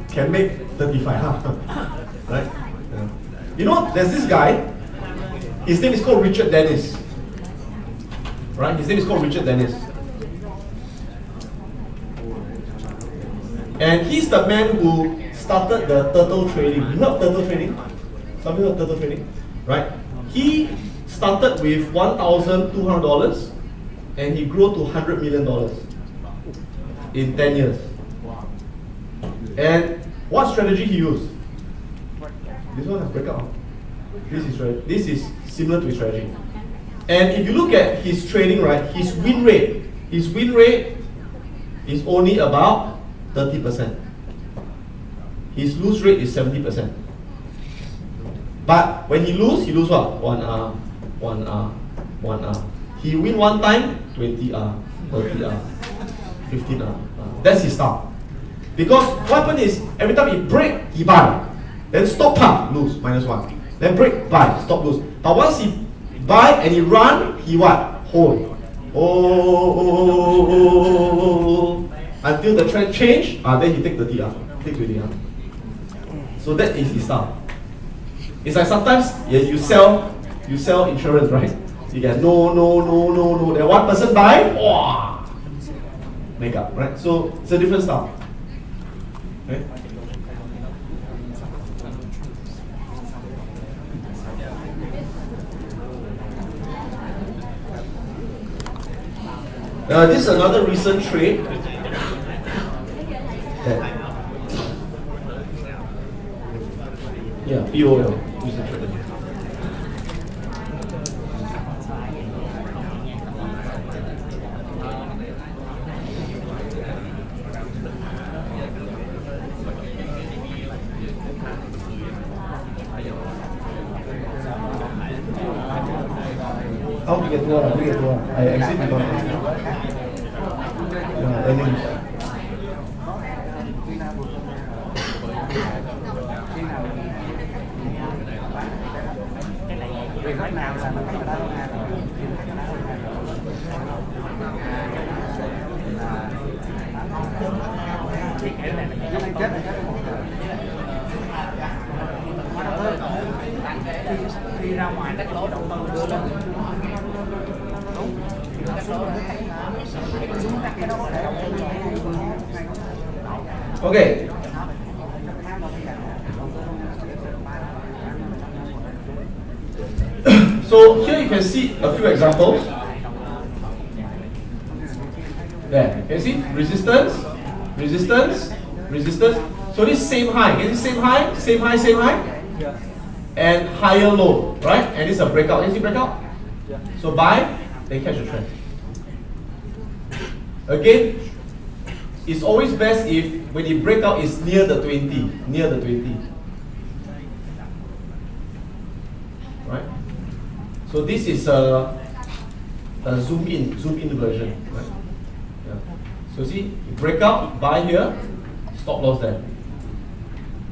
can make 35, huh? Right? Yeah. You know, there's this guy, his name is called Richard Dennis. Right? His name is called Richard Dennis. And he's the man who started the turtle trading. You heard of turtle trading? Somebody heard of turtle trading? Right? He started with $1,200 and he grew to $100 million in 10 years. And what strategy he used? This one has breakout. This is similar to his strategy. And if you look at his trading, right, his win rate is only about 30%. His lose rate is 70%. But when he lose what? 1R, 1R, 1R. He win one time, 20R, 30R, 15R. That's his style. Because what happens is, every time he break, he buy. Then stop pump, lose, -1. Then break, buy, stop, lose. But once he buy and he run, he what? Hold. Until the trend change, then he take 30R, take 20R. So that is his style. It's like sometimes you sell insurance, right? You get no. Then one person buy, wow, make up, right? So it's a different style. Okay? This is another recent trade. Yeah, BOL. Recent trade. How to get to I exit because earnings. Khi ra ngoài các lỗ đầu tư đưa lên đúng các lỗ xuống các cái đó để đầu tư. Okay. So here you can see a few examples. There, can you see resistance, resistance, resistance. So this same high, can you see same high, same high, same high, and higher low, right? And this is a breakout. Can you see breakout? So buy, then catch the trend. Again, it's always best if when the breakout is near the 20, right? So this is a zoom in version, right? Yeah. So see, breakout, buy here, stop loss there,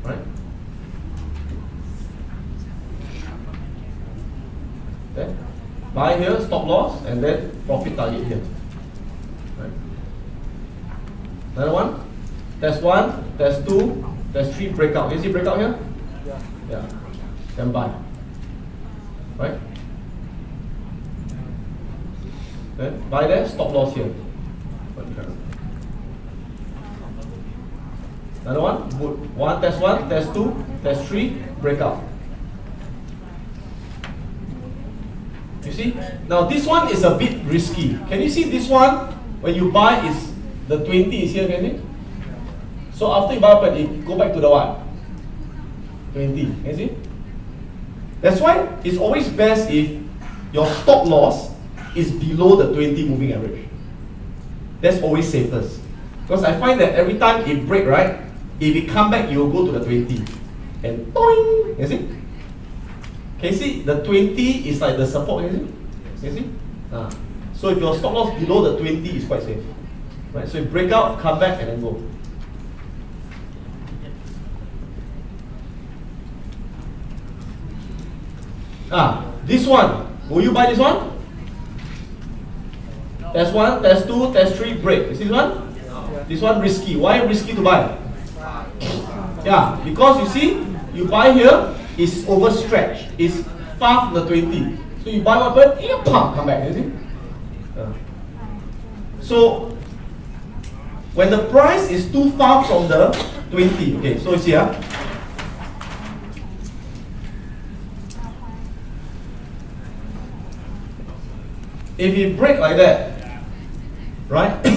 right? Then buy here, stop loss, and then profit target here. Right? Another one, test 1, test 2, test 3, breakout. You see breakout here? Yeah. Then buy. Right? Then buy there, stop loss here. Another one, test 1, test 2, test 3, breakout. You see? Now this one is a bit risky. Can you see this one? When you buy, is the 20 is here, can you? So after you buy up, it go back to the what? 20. Can you see? That's why it's always best if your stop loss is below the 20 moving average. That's always safest. Because I find that every time it break, right? If it come back, you will go to the 20. And toing! You see? Can you see? The 20 is like the support, can you see? So if your stop loss below the 20 is quite safe. Right? So you break out, come back, and then go. This one. Will you buy this one? Test 1, test 2, test 3, break. You see this one? This one risky. Why risky to buy? Yeah, because you see, you buy here, it's overstretched. It's far from the 20. So you buy what happen? Come back, you see? So when the price is too far from the 20, okay, so it's here. If you break like that, right?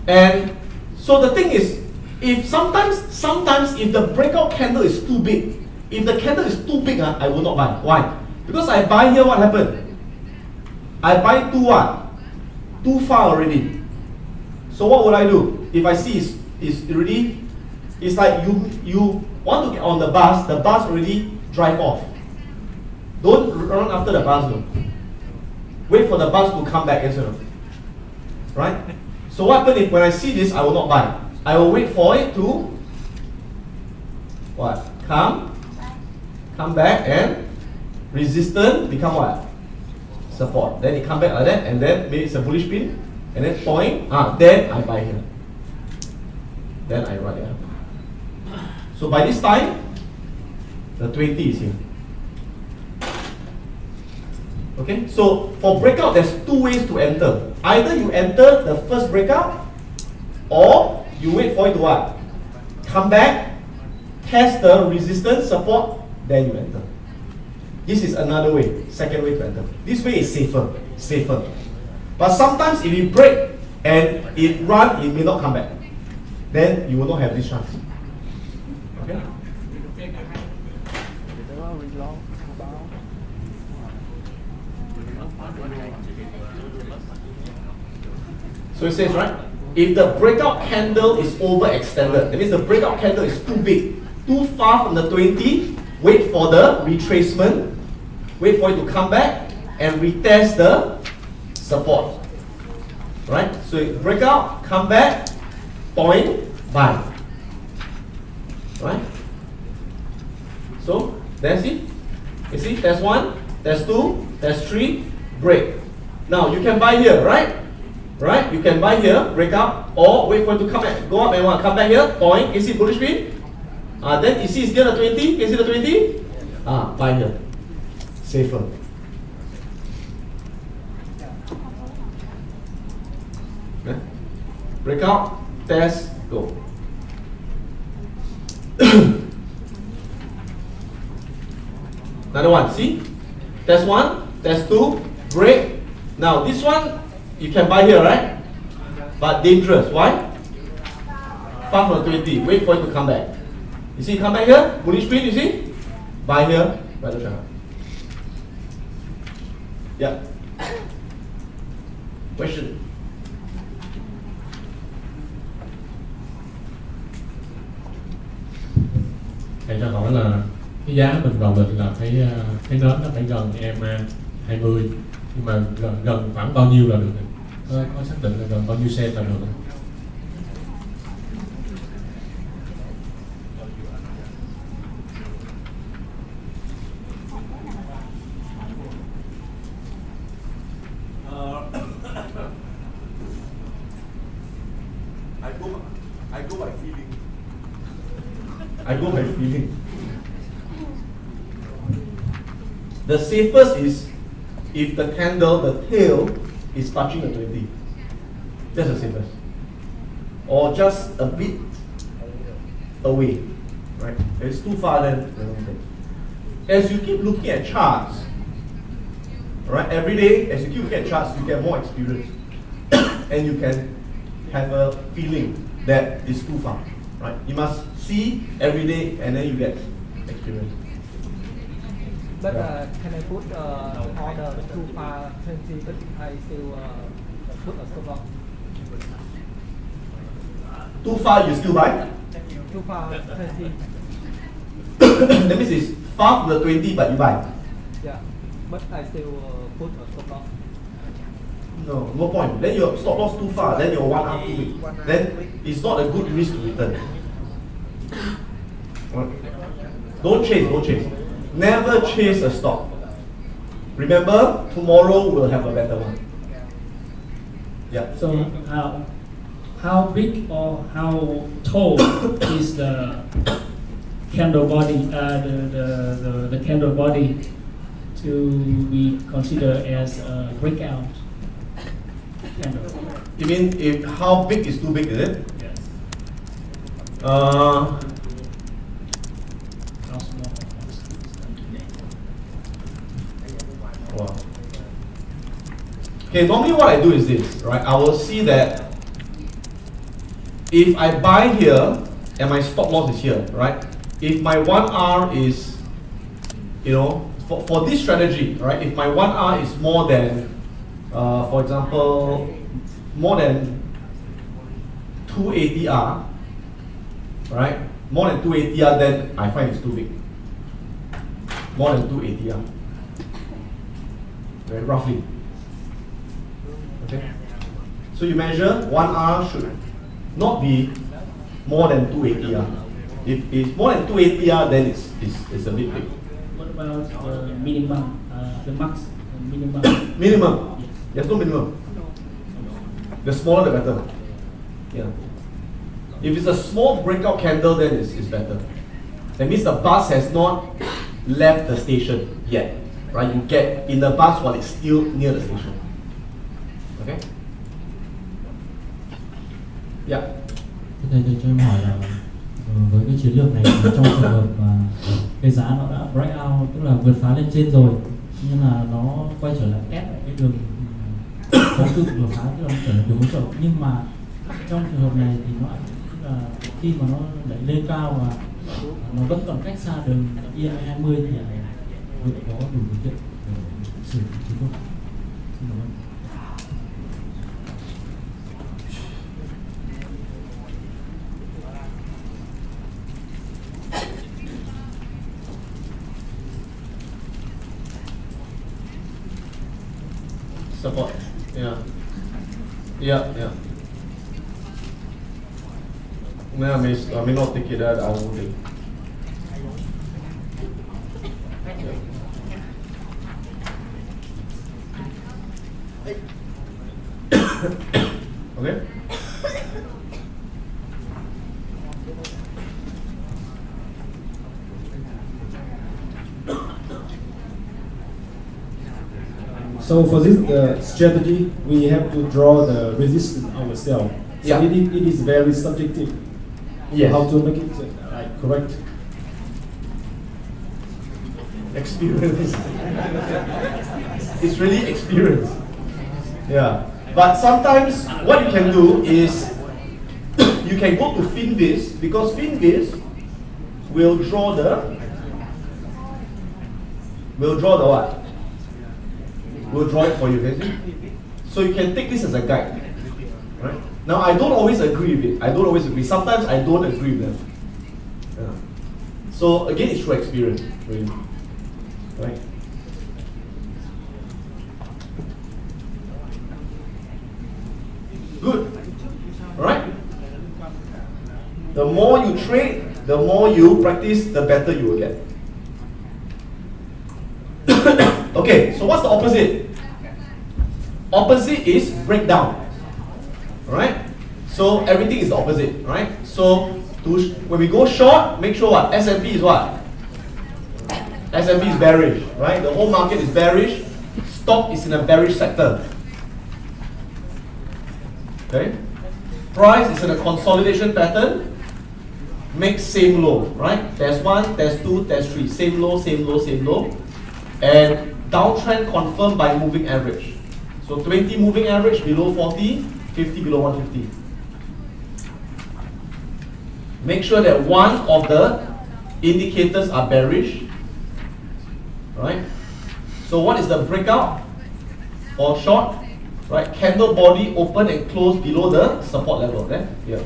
And so the thing is, if sometimes if the breakout candle is too big, if the candle is too big, I will not buy. Why? Because I buy here, what happened? I buy too far already. So what would I do? If I see it's already, it's like you want to get on the bus already drive off. Don't run after the bus though. Wait for the bus to come back instead of. Right? So what happens if when I see this, I will not buy. I will wait for it to what? Come back and resistance become what? Support. Then it come back like that, and then maybe it's a bullish pin, and then point. Then I buy here. Then I write it. So by this time, the 20 is here. Okay, so for breakout, there's two ways to enter. Either you enter the first breakout, or you wait for it to what? Come back, test the resistance, support, then you enter. This is another way, second way to enter. This way is safer. But sometimes if you break and it run, it may not come back. Then you will not have this chance. Okay? So it says, right, if the breakout candle is overextended, that means the breakout candle is too big, too far from the 20, wait for the retracement, wait for it to come back and retest the support. Right? So breakout, come back, point, buy. Right? So that's it. You see, that's one, that's two, that's three, break. Now you can buy here, right? Right? You can buy here, break up, or wait for it to come back, go up and come back here, point. You see bullish pin? Then you see it's here the 20. Can you see the 20? Buy here. Safer. Okay. Break out, test, go. Another one, see? Test one, test two, break. Now this one you can buy here, right? But dangerous. Why? Far from 20. Wait for it to come back. You see, come back here, bullish pin, you see? Buy here, buy the channel. Yeah. Question. Thầy cho hỏi là cái giá mình vào lịch là phải nến nó phải gần EMA 20, nhưng mà gần khoảng bao nhiêu là được? Có xác định là gần bao nhiêu cent là được không? I go by feeling. The safest is if the candle, the tail is touching the 20. That's the safest. Or just a bit away. Right? If it's too far, then as you keep looking at charts, right? Every day, as you keep looking at charts, you get more experience. And you can have a feeling that it's too far. Right? You must see every day and then you get experience. But can I put order too far 20, but I still put a stop loss? Too far, you still buy? Too far 20. That means it's far from the 20, but you buy. Yeah, but I still put a stop loss. No point. Then your stop loss too far, then your 1 hour too weak. Then it's not a good risk to return. Don't chase. Never chase a stock. Remember, tomorrow we'll have a better one. Yeah. So how big or how tall is the candle body? The candle body to be considered as a breakout candle. You mean if how big is too big, is it? Yes. Uh, How small? wow. Okay, normally what I do is this, right? I will see that if I buy here and my stop loss is here, right? If my 1R is, you know, for this strategy, right? If my 1R is more than, for example, more than 280R, right? More than 280R, then I find it's too big. More than 280R. Right, roughly. Okay. So you measure 1R should not be more than 280R. If it's more than 280R, then it's a bit big. What about the minimum, the max, minimum? Minimum. There's no minimum. The smaller the better. Yeah. If it's a small breakout candle, then it's better. That means the bus has not left the station yet. Right? You get in the bus while it's still near the station. Okay? Yeah. Thầy cho em hỏi là với cái chiến lược này trong trường hợp mà cái giá nó đã break out, tức là vượt phá lên trên rồi nhưng là nó quay trở lại test lại cái đường kháng cự vượt phá, tức là nó trở lại đường hỗ trợ, nhưng mà trong trường hợp này thì nó tức là khi mà nó đẩy lên cao và nó vẫn còn cách xa đường EM20 thì vẫn có đủ điều kiện để xử lý chiến lược. Xin cảm ơn. Support. Yeah. Yeah, yeah. I may not take it that I will take. Okay. So for this strategy, we have to draw the resistance ourselves. So Yeah. it is very subjective. Yes. How to make it correct? Experience. It's really experience. Yeah. But sometimes what you can do is you can go to Finviz, because Finviz will draw the what? We'll draw it for you, okay? So you can take this as a guide. Right? Now I don't always agree with it. I don't always agree. Sometimes I don't agree with them. Yeah. So again, it's through experience, really. Right? Good. Alright? The more you trade, the more you practice, the better you will get. Okay, so what's the opposite? Opposite is breakdown. Alright? So everything is the opposite, right? So when we go short, make sure what? S&P is what? S&P is bearish, right? The whole market is bearish. Stock is in a bearish sector. Okay? Price is in a consolidation pattern. Make same low, right? There's 1, there's 2, there's 3. Same low, same low, same low. And downtrend confirmed by moving average. So 20 moving average below 40, 50 below 150. Make sure that one of the indicators are bearish. Right? So what is the breakout for short? Right? Candle body open and close below the support level. There? Here.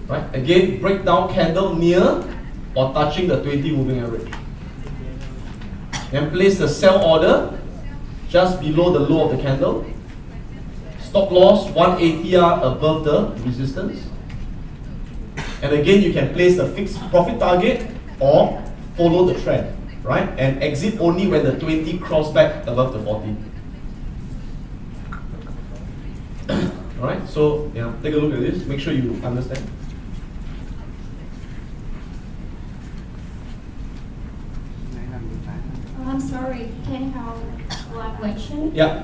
Right? Again, breakdown candle near or touching the 20 moving average. Then place the sell order just below the low of the candle. Stop loss 180R above the resistance. And again, you can place the fixed profit target or follow the trend, right? And exit only when the 20 cross back above the 40. Alright, so yeah, take a look at this, make sure you understand. I'm sorry, can I have one question? Yeah.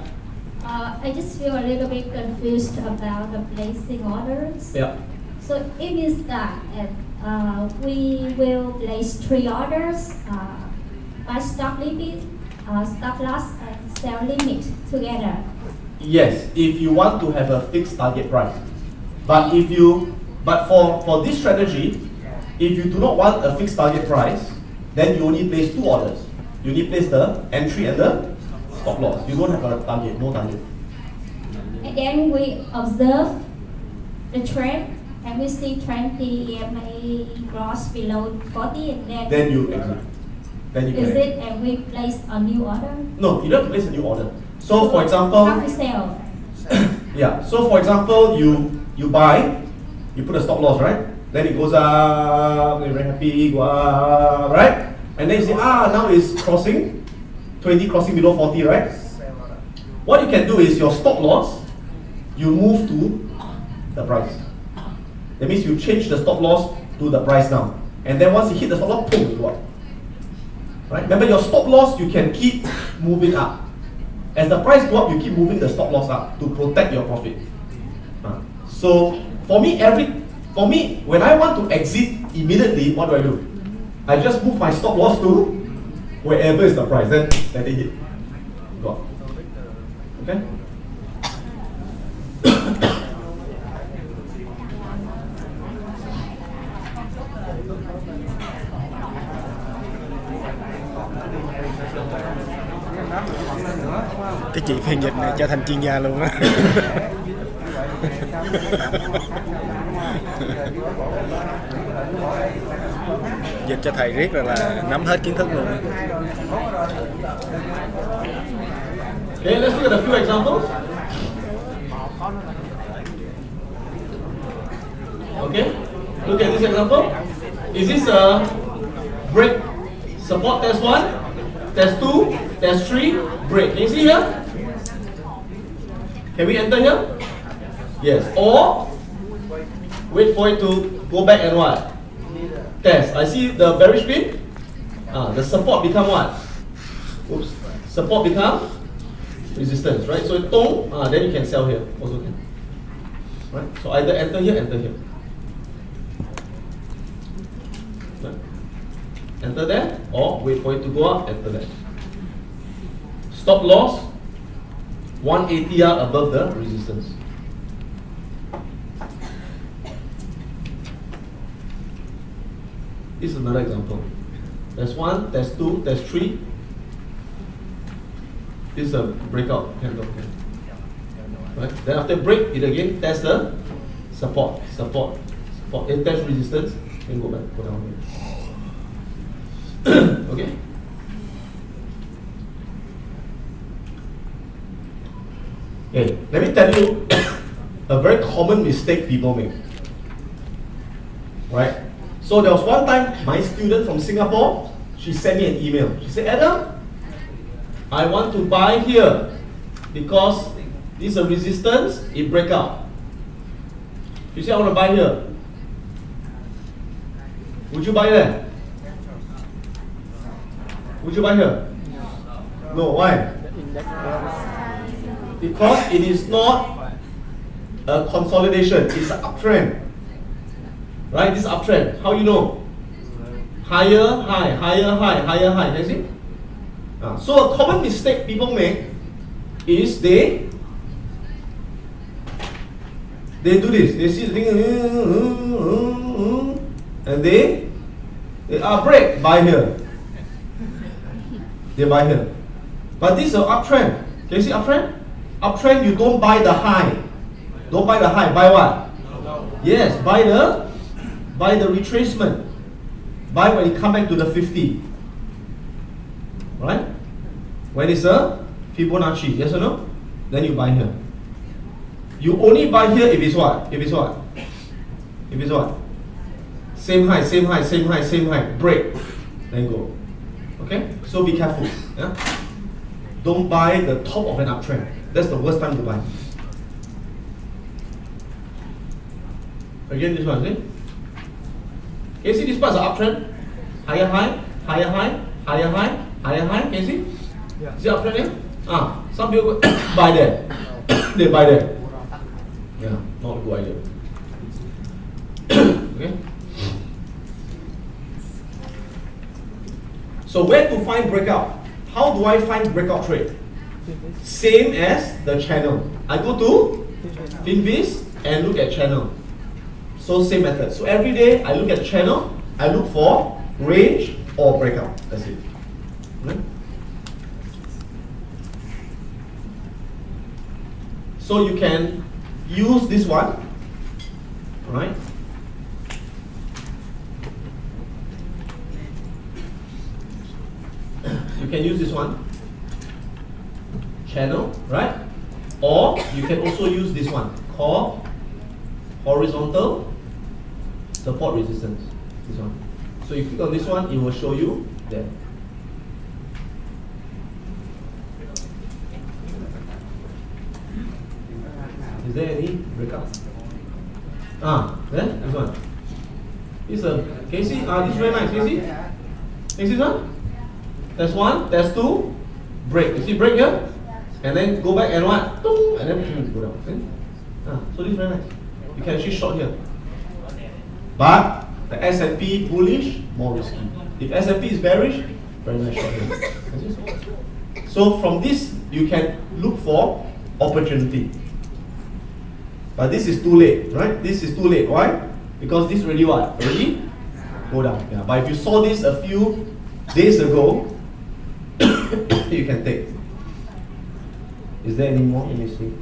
I just feel a little bit confused about the placing orders. Yeah. So it means that we will place 3 orders, buy stop limit, stop loss, and sell limit together. Yes, if you want to have a fixed target price. But for this strategy, if you do not want a fixed target price, then you only place 2 orders. You only place the entry and the stop loss. You don't have a target, no target. And then we observe the trend, and we see 20 EMA cross below 40, and Then you exit. Then you is can it, and we place a new order? No, you don't have to place a new order. So for example, How we sell? yeah. So for example, you buy, you put a stop loss, right? Then it goes up, you're very happy, go up, right? And then you say, now it's crossing, 20 crossing below 40, right? What you can do is your stop loss, you move to the price. That means you change the stop loss to the price now. And then once you hit the stop loss, boom, you go up. Right? Remember your stop loss, you can keep moving up. As the price go up, you keep moving the stop loss up to protect your profit. So for me, when I want to exit immediately, what do? I just move my stop loss to wherever is the price, then let it hit. Go up. Okay? Cái chị phiên dịch này trở thành chuyên gia luôn á. Dịch cho thầy riết rồi là nắm hết kiến thức luôn. Okay, let's look at a few examples. Okay, look at this example. Is this a break? Support test 1, test 2, test 3, break. Can you see here? Can we enter here? Yes. Or wait for it to go back and what? Test. I see the bearish pin. The support become what? Oops. Support become resistance, right? So it tong, then you can sell here. Also can. Right? So either enter here, enter here. Right? Enter there, or wait for it to go up, enter there. Stop loss 1 ATR above the resistance. This is another example. Test 1, test 2, test 3. This is a breakout candle. Right? Then after break, it again test the support. It test resistance, then go back, go down here. Okay? Okay, let me tell you a very common mistake people make. Right? So there was one time my student from Singapore, she sent me an email. She said, Adam, I want to buy here because this is a resistance, it break out. She said, I want to buy here. Would you buy there? Would you buy here? No, why? Because it is not a consolidation, it's an uptrend. Right, this uptrend, how you know? Higher, high, higher, high, higher, high, can you see? So a common mistake people make is they do this, they see the thing and they break, buy here. They buy here. But this is an uptrend. Can you see uptrend? Uptrend, you don't buy the high. Don't buy the high, buy what? Yes, buy the retracement. Buy when it come back to the 50. Right? When it's a Fibonacci, yes or no? Then you buy here. You only buy here if it's what? If it's what? If it's what? Same high, same high, same high, same high. Break. Then go. Okay? So be careful. Yeah? Don't buy the top of an uptrend. That's the worst time to buy. Again, this one, see? Can you see these parts are uptrend? Higher high, higher high, higher high, higher high. Can you see? Yeah. Is it uptrend here? Some people buy there. They buy there. Yeah, not a good idea. Okay. So where to find breakout? How do I find breakout trade? Same as the channel. I go to Finviz and look at channel. So same method. So every day I look at channel, I look for range or breakout. That's it. Okay? So you can use this one, right? You can use this one, channel, right? Or you can also use this one, called horizontal support resistance. This one. So you click on this one, it will show you there. Is there any breakout? There, this one. This can you see? This is very nice. Can you see? Can you see this one? There's one, there's two, break. You see break here? And then go back and what? And then go down. See? So this is very nice. You can actually short here. But the S&P bullish, more risky. If S&P is bearish, very nice short here. So from this, you can look for opportunity. But this is too late, right? This is too late. Why? Because this already what? Already go down. Yeah. But if you saw this a few days ago, you can take. Is there any more? Let me see.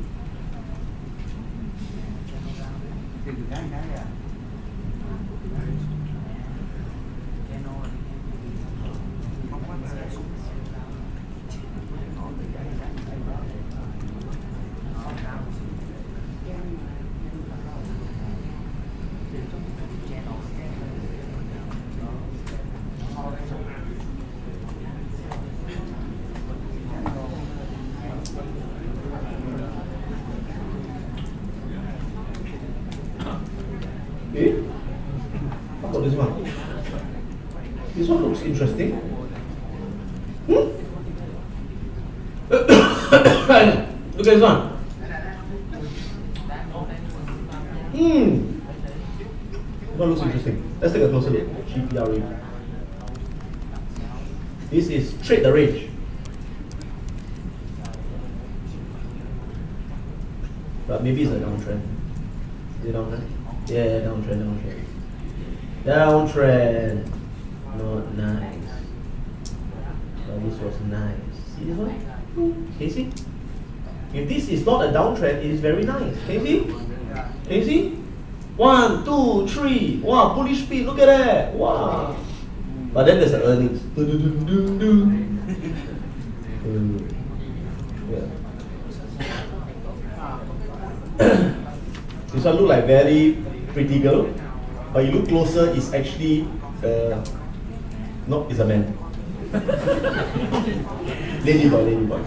Okay. How about this one? This one looks interesting. Look at this one. This one looks interesting. Let's take a closer look. GPRA. This is trade the range. But maybe it's a downtrend. Is it downtrend? Yeah, downtrend. Downtrend. Not nice. But this was nice. See this one? Can you see? If this is not a downtrend, it is very nice. Can you see? Can you see? 1, 2, 3. Wow, bullish speed. Look at that. Wow. But then there's the earnings. This one look like very pretty girl, but you look closer, it's actually no, it's a man. Lady boy.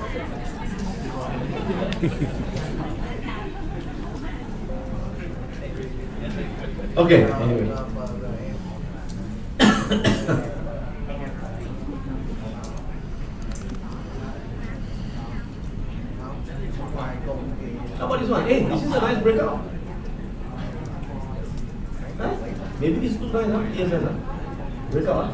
Okay, anyway. How about this one? Hey, this is a nice breakout. Huh? Maybe this is too nice, huh? Yes, huh? Breakout, huh?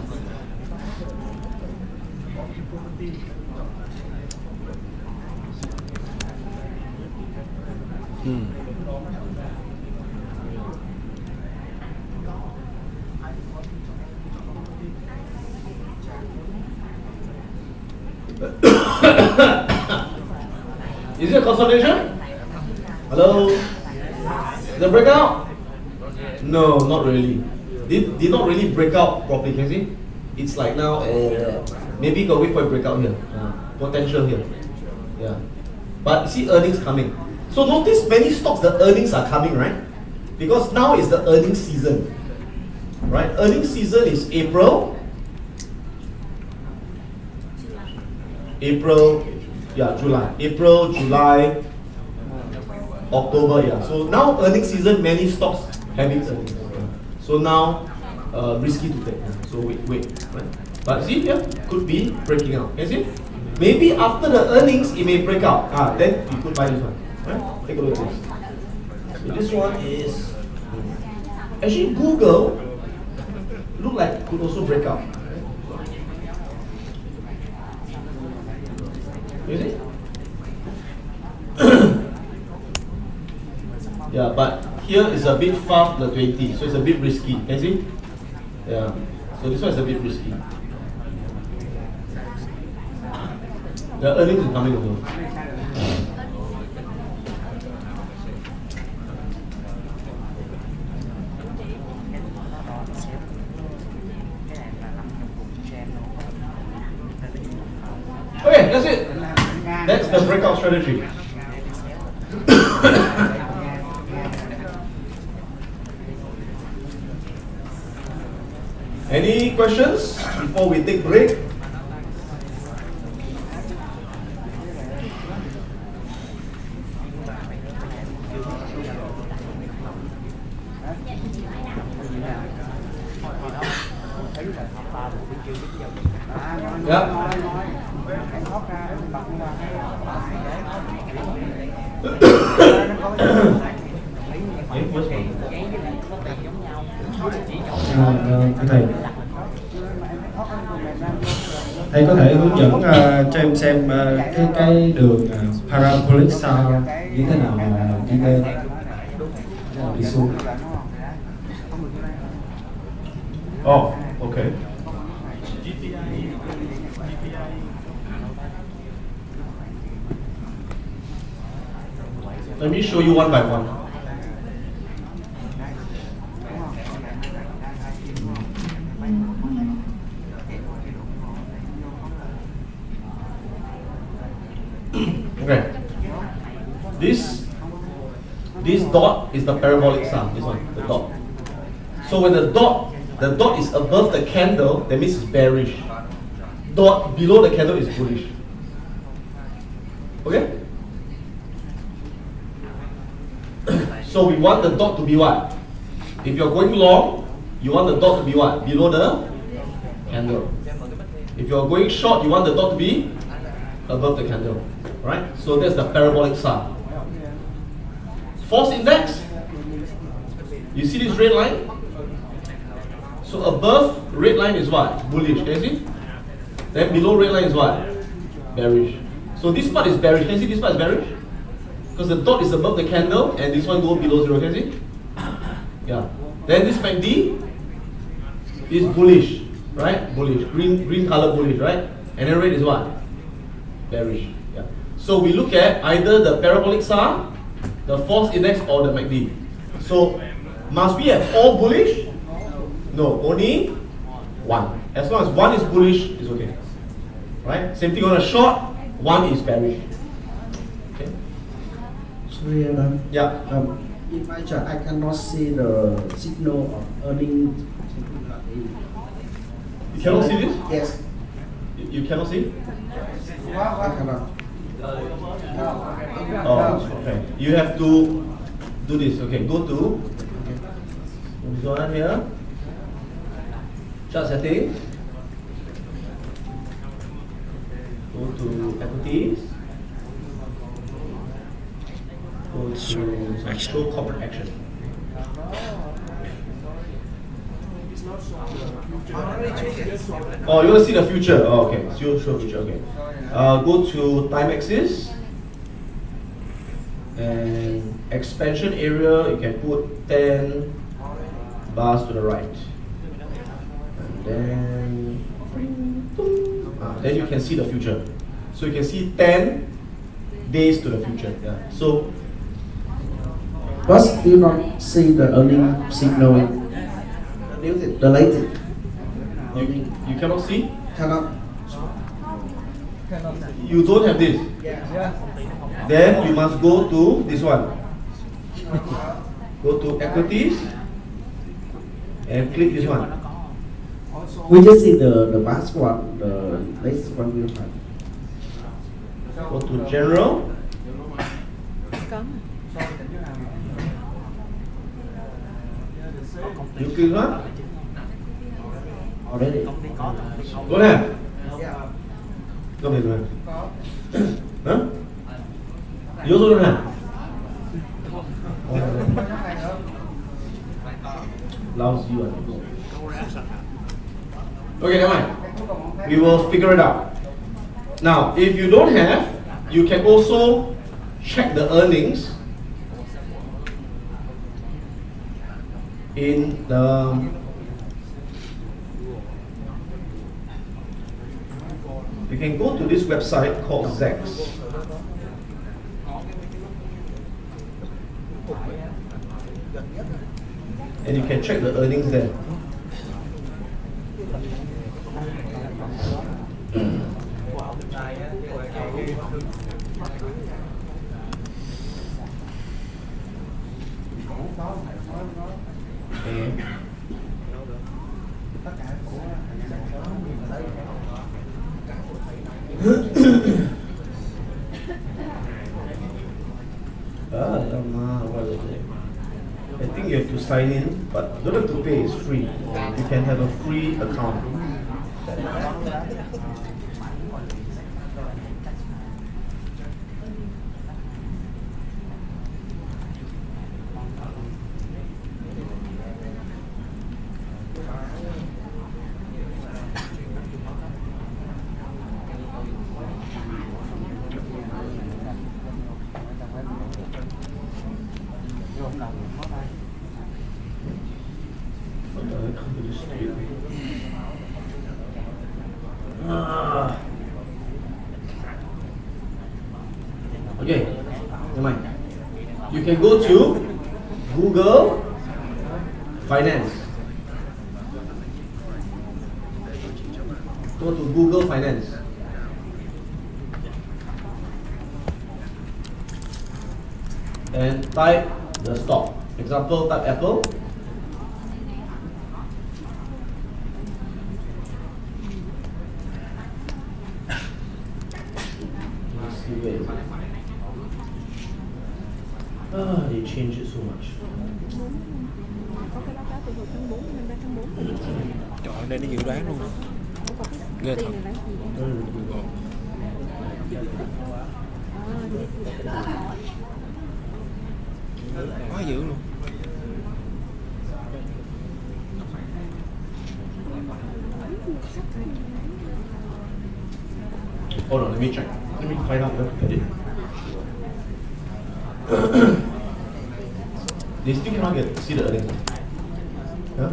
Is it a consolidation? Hello? Is it a breakout? No, not really. Did not really break out properly, can you see? It's like now, maybe you got to wait for a breakout here. Potential here. Yeah. But you see earnings coming. So notice many stocks, the earnings are coming, right? Because now is the earnings season. Right? Earnings season is April, July. April, July, October, yeah. So now earnings season, many stocks having earnings. So now, risky to take. So wait, right? But see here, could be breaking out. Can you see? Maybe after the earnings, it may break out. Then you could buy this one. Right? Take a look at this. So this one is actually Google. Look like it could also break out. You see? Yeah, but here is a bit far from the 20, so it's a bit risky. Can you see? Yeah. So this one is a bit risky. The earnings is coming over. Okay, that's it. That's the breakout strategy. Any questions before we take break? Yeah. Thầy có thể hướng dẫn cho em xem cái đường parabolic sao như thế nào mà đi lên đi xuống. Oh, okay. Let me show you one by one. Okay. This dot is the parabolic sum. This one, the dot. So when the dot is above the candle, that means it's bearish. Dot below the candle is bullish. Okay? So we want the dot to be what? If you're going long, you want the dot to be what? Below the candle. If you're going short, you want the dot to be above the candle. Right? So that's the parabolic sum. False index. You see this red line? So above red line is what? Bullish. Can you see? Then below red line is what? Bearish. So this part is bearish. Can you see this part is bearish? Because the dot is above the candle and this one goes below zero. Can you see? Yeah. Then this MACD is bullish, right? Bullish. Green color bullish, right? And then red is what? Bearish. Yeah. So we look at either the parabolic SAR, the false index, or the MACD. So must we have all bullish? No, only one. As long as one is bullish, it's okay. Right? Same thing on a short, one is bearish. Okay. Sorry, yeah. If I chart, I cannot see the signal of earning. You cannot see this? Yes. You cannot see? I cannot. Oh, okay. You have to do this. Okay, go to this one here. Chart setting. Go to equities. Go to show corporate action. Oh, you want to see the future? Oh, okay. Show future. Okay. Go to time axis and expansion area. You can put 10 bars to the right, and then you can see the future. So you can see 10 days to the future. Yeah. So. But still not see the earning signal. The latest. You cannot see? Cannot. You don't have this. Yeah. Then you must go to this one. Go to equities and click this one. We just see the last one, the next one we have. Go to general. You click what? Already. Don't have? Don't have. Huh? You also don't have? Loves you, I think. Okay, never mind. We will figure it out. Now, if you don't have, you can also check the earnings in the you can go to this website called Zex. And you can check the earnings there. What is it? I think you have to sign in, but you don't have to pay, it's free. You can have a free account. Okay, never mind. You can go to Google Finance. Go to Google Finance. And type the stock. Example, type Apple. Let's see where is it. They change it so much. Trời ơi, đây nó dự đoán luôn. Ghê thật. Quá dữ luôn. Hold on, let me check. Let me find out where to get it. They still cannot get see the earnings. Huh?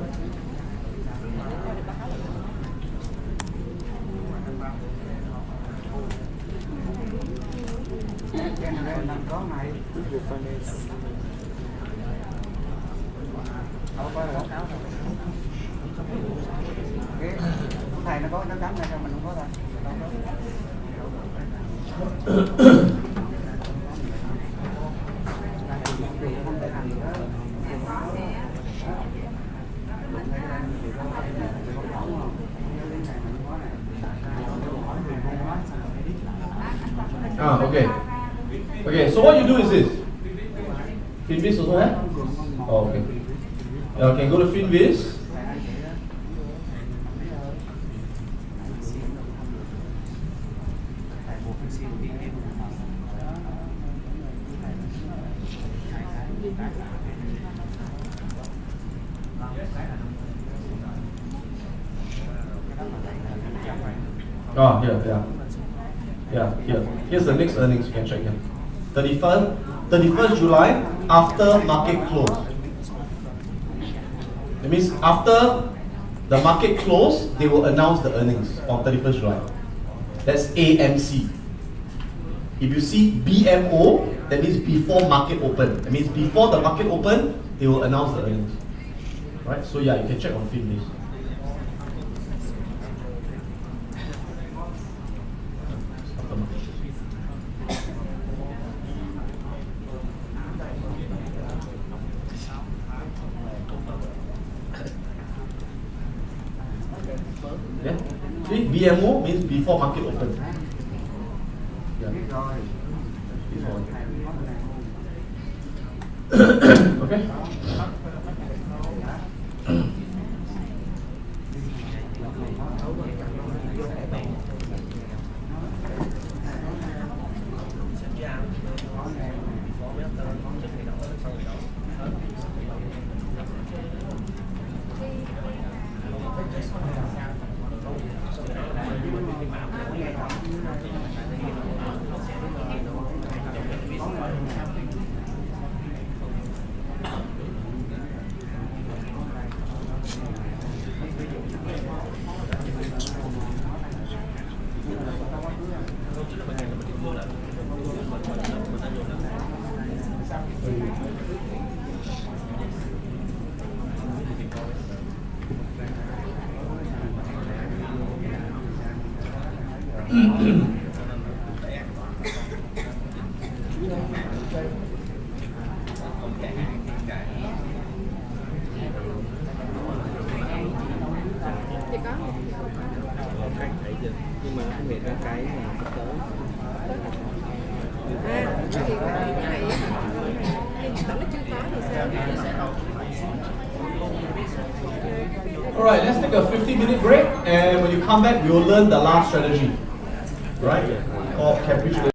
Thầy nó có nó cắm này sao mình không có thôi. Okay. Okay, so what you do is this. Finviz also have? Oh, okay. Okay, go to Finviz. Oh, here. Yeah, here. Here's the next earnings, you can check here. 31st July after market close. That means after the market close, they will announce the earnings on 31st July. That's AMC. If you see BMO, that means before market open. That means before the market open, they will announce the earnings. Right? So yeah, you can check on Finviz. Yeah. See, BMO means before market open. Yeah. Before. Okay. Nhưng mà không biết ra cái sắp tới. Thì cái này nhưng tao nó chưa có thì sao? Alright, let's take a 15-minute break, and when you come back, we will learn the last strategy. Right? Called capriccio.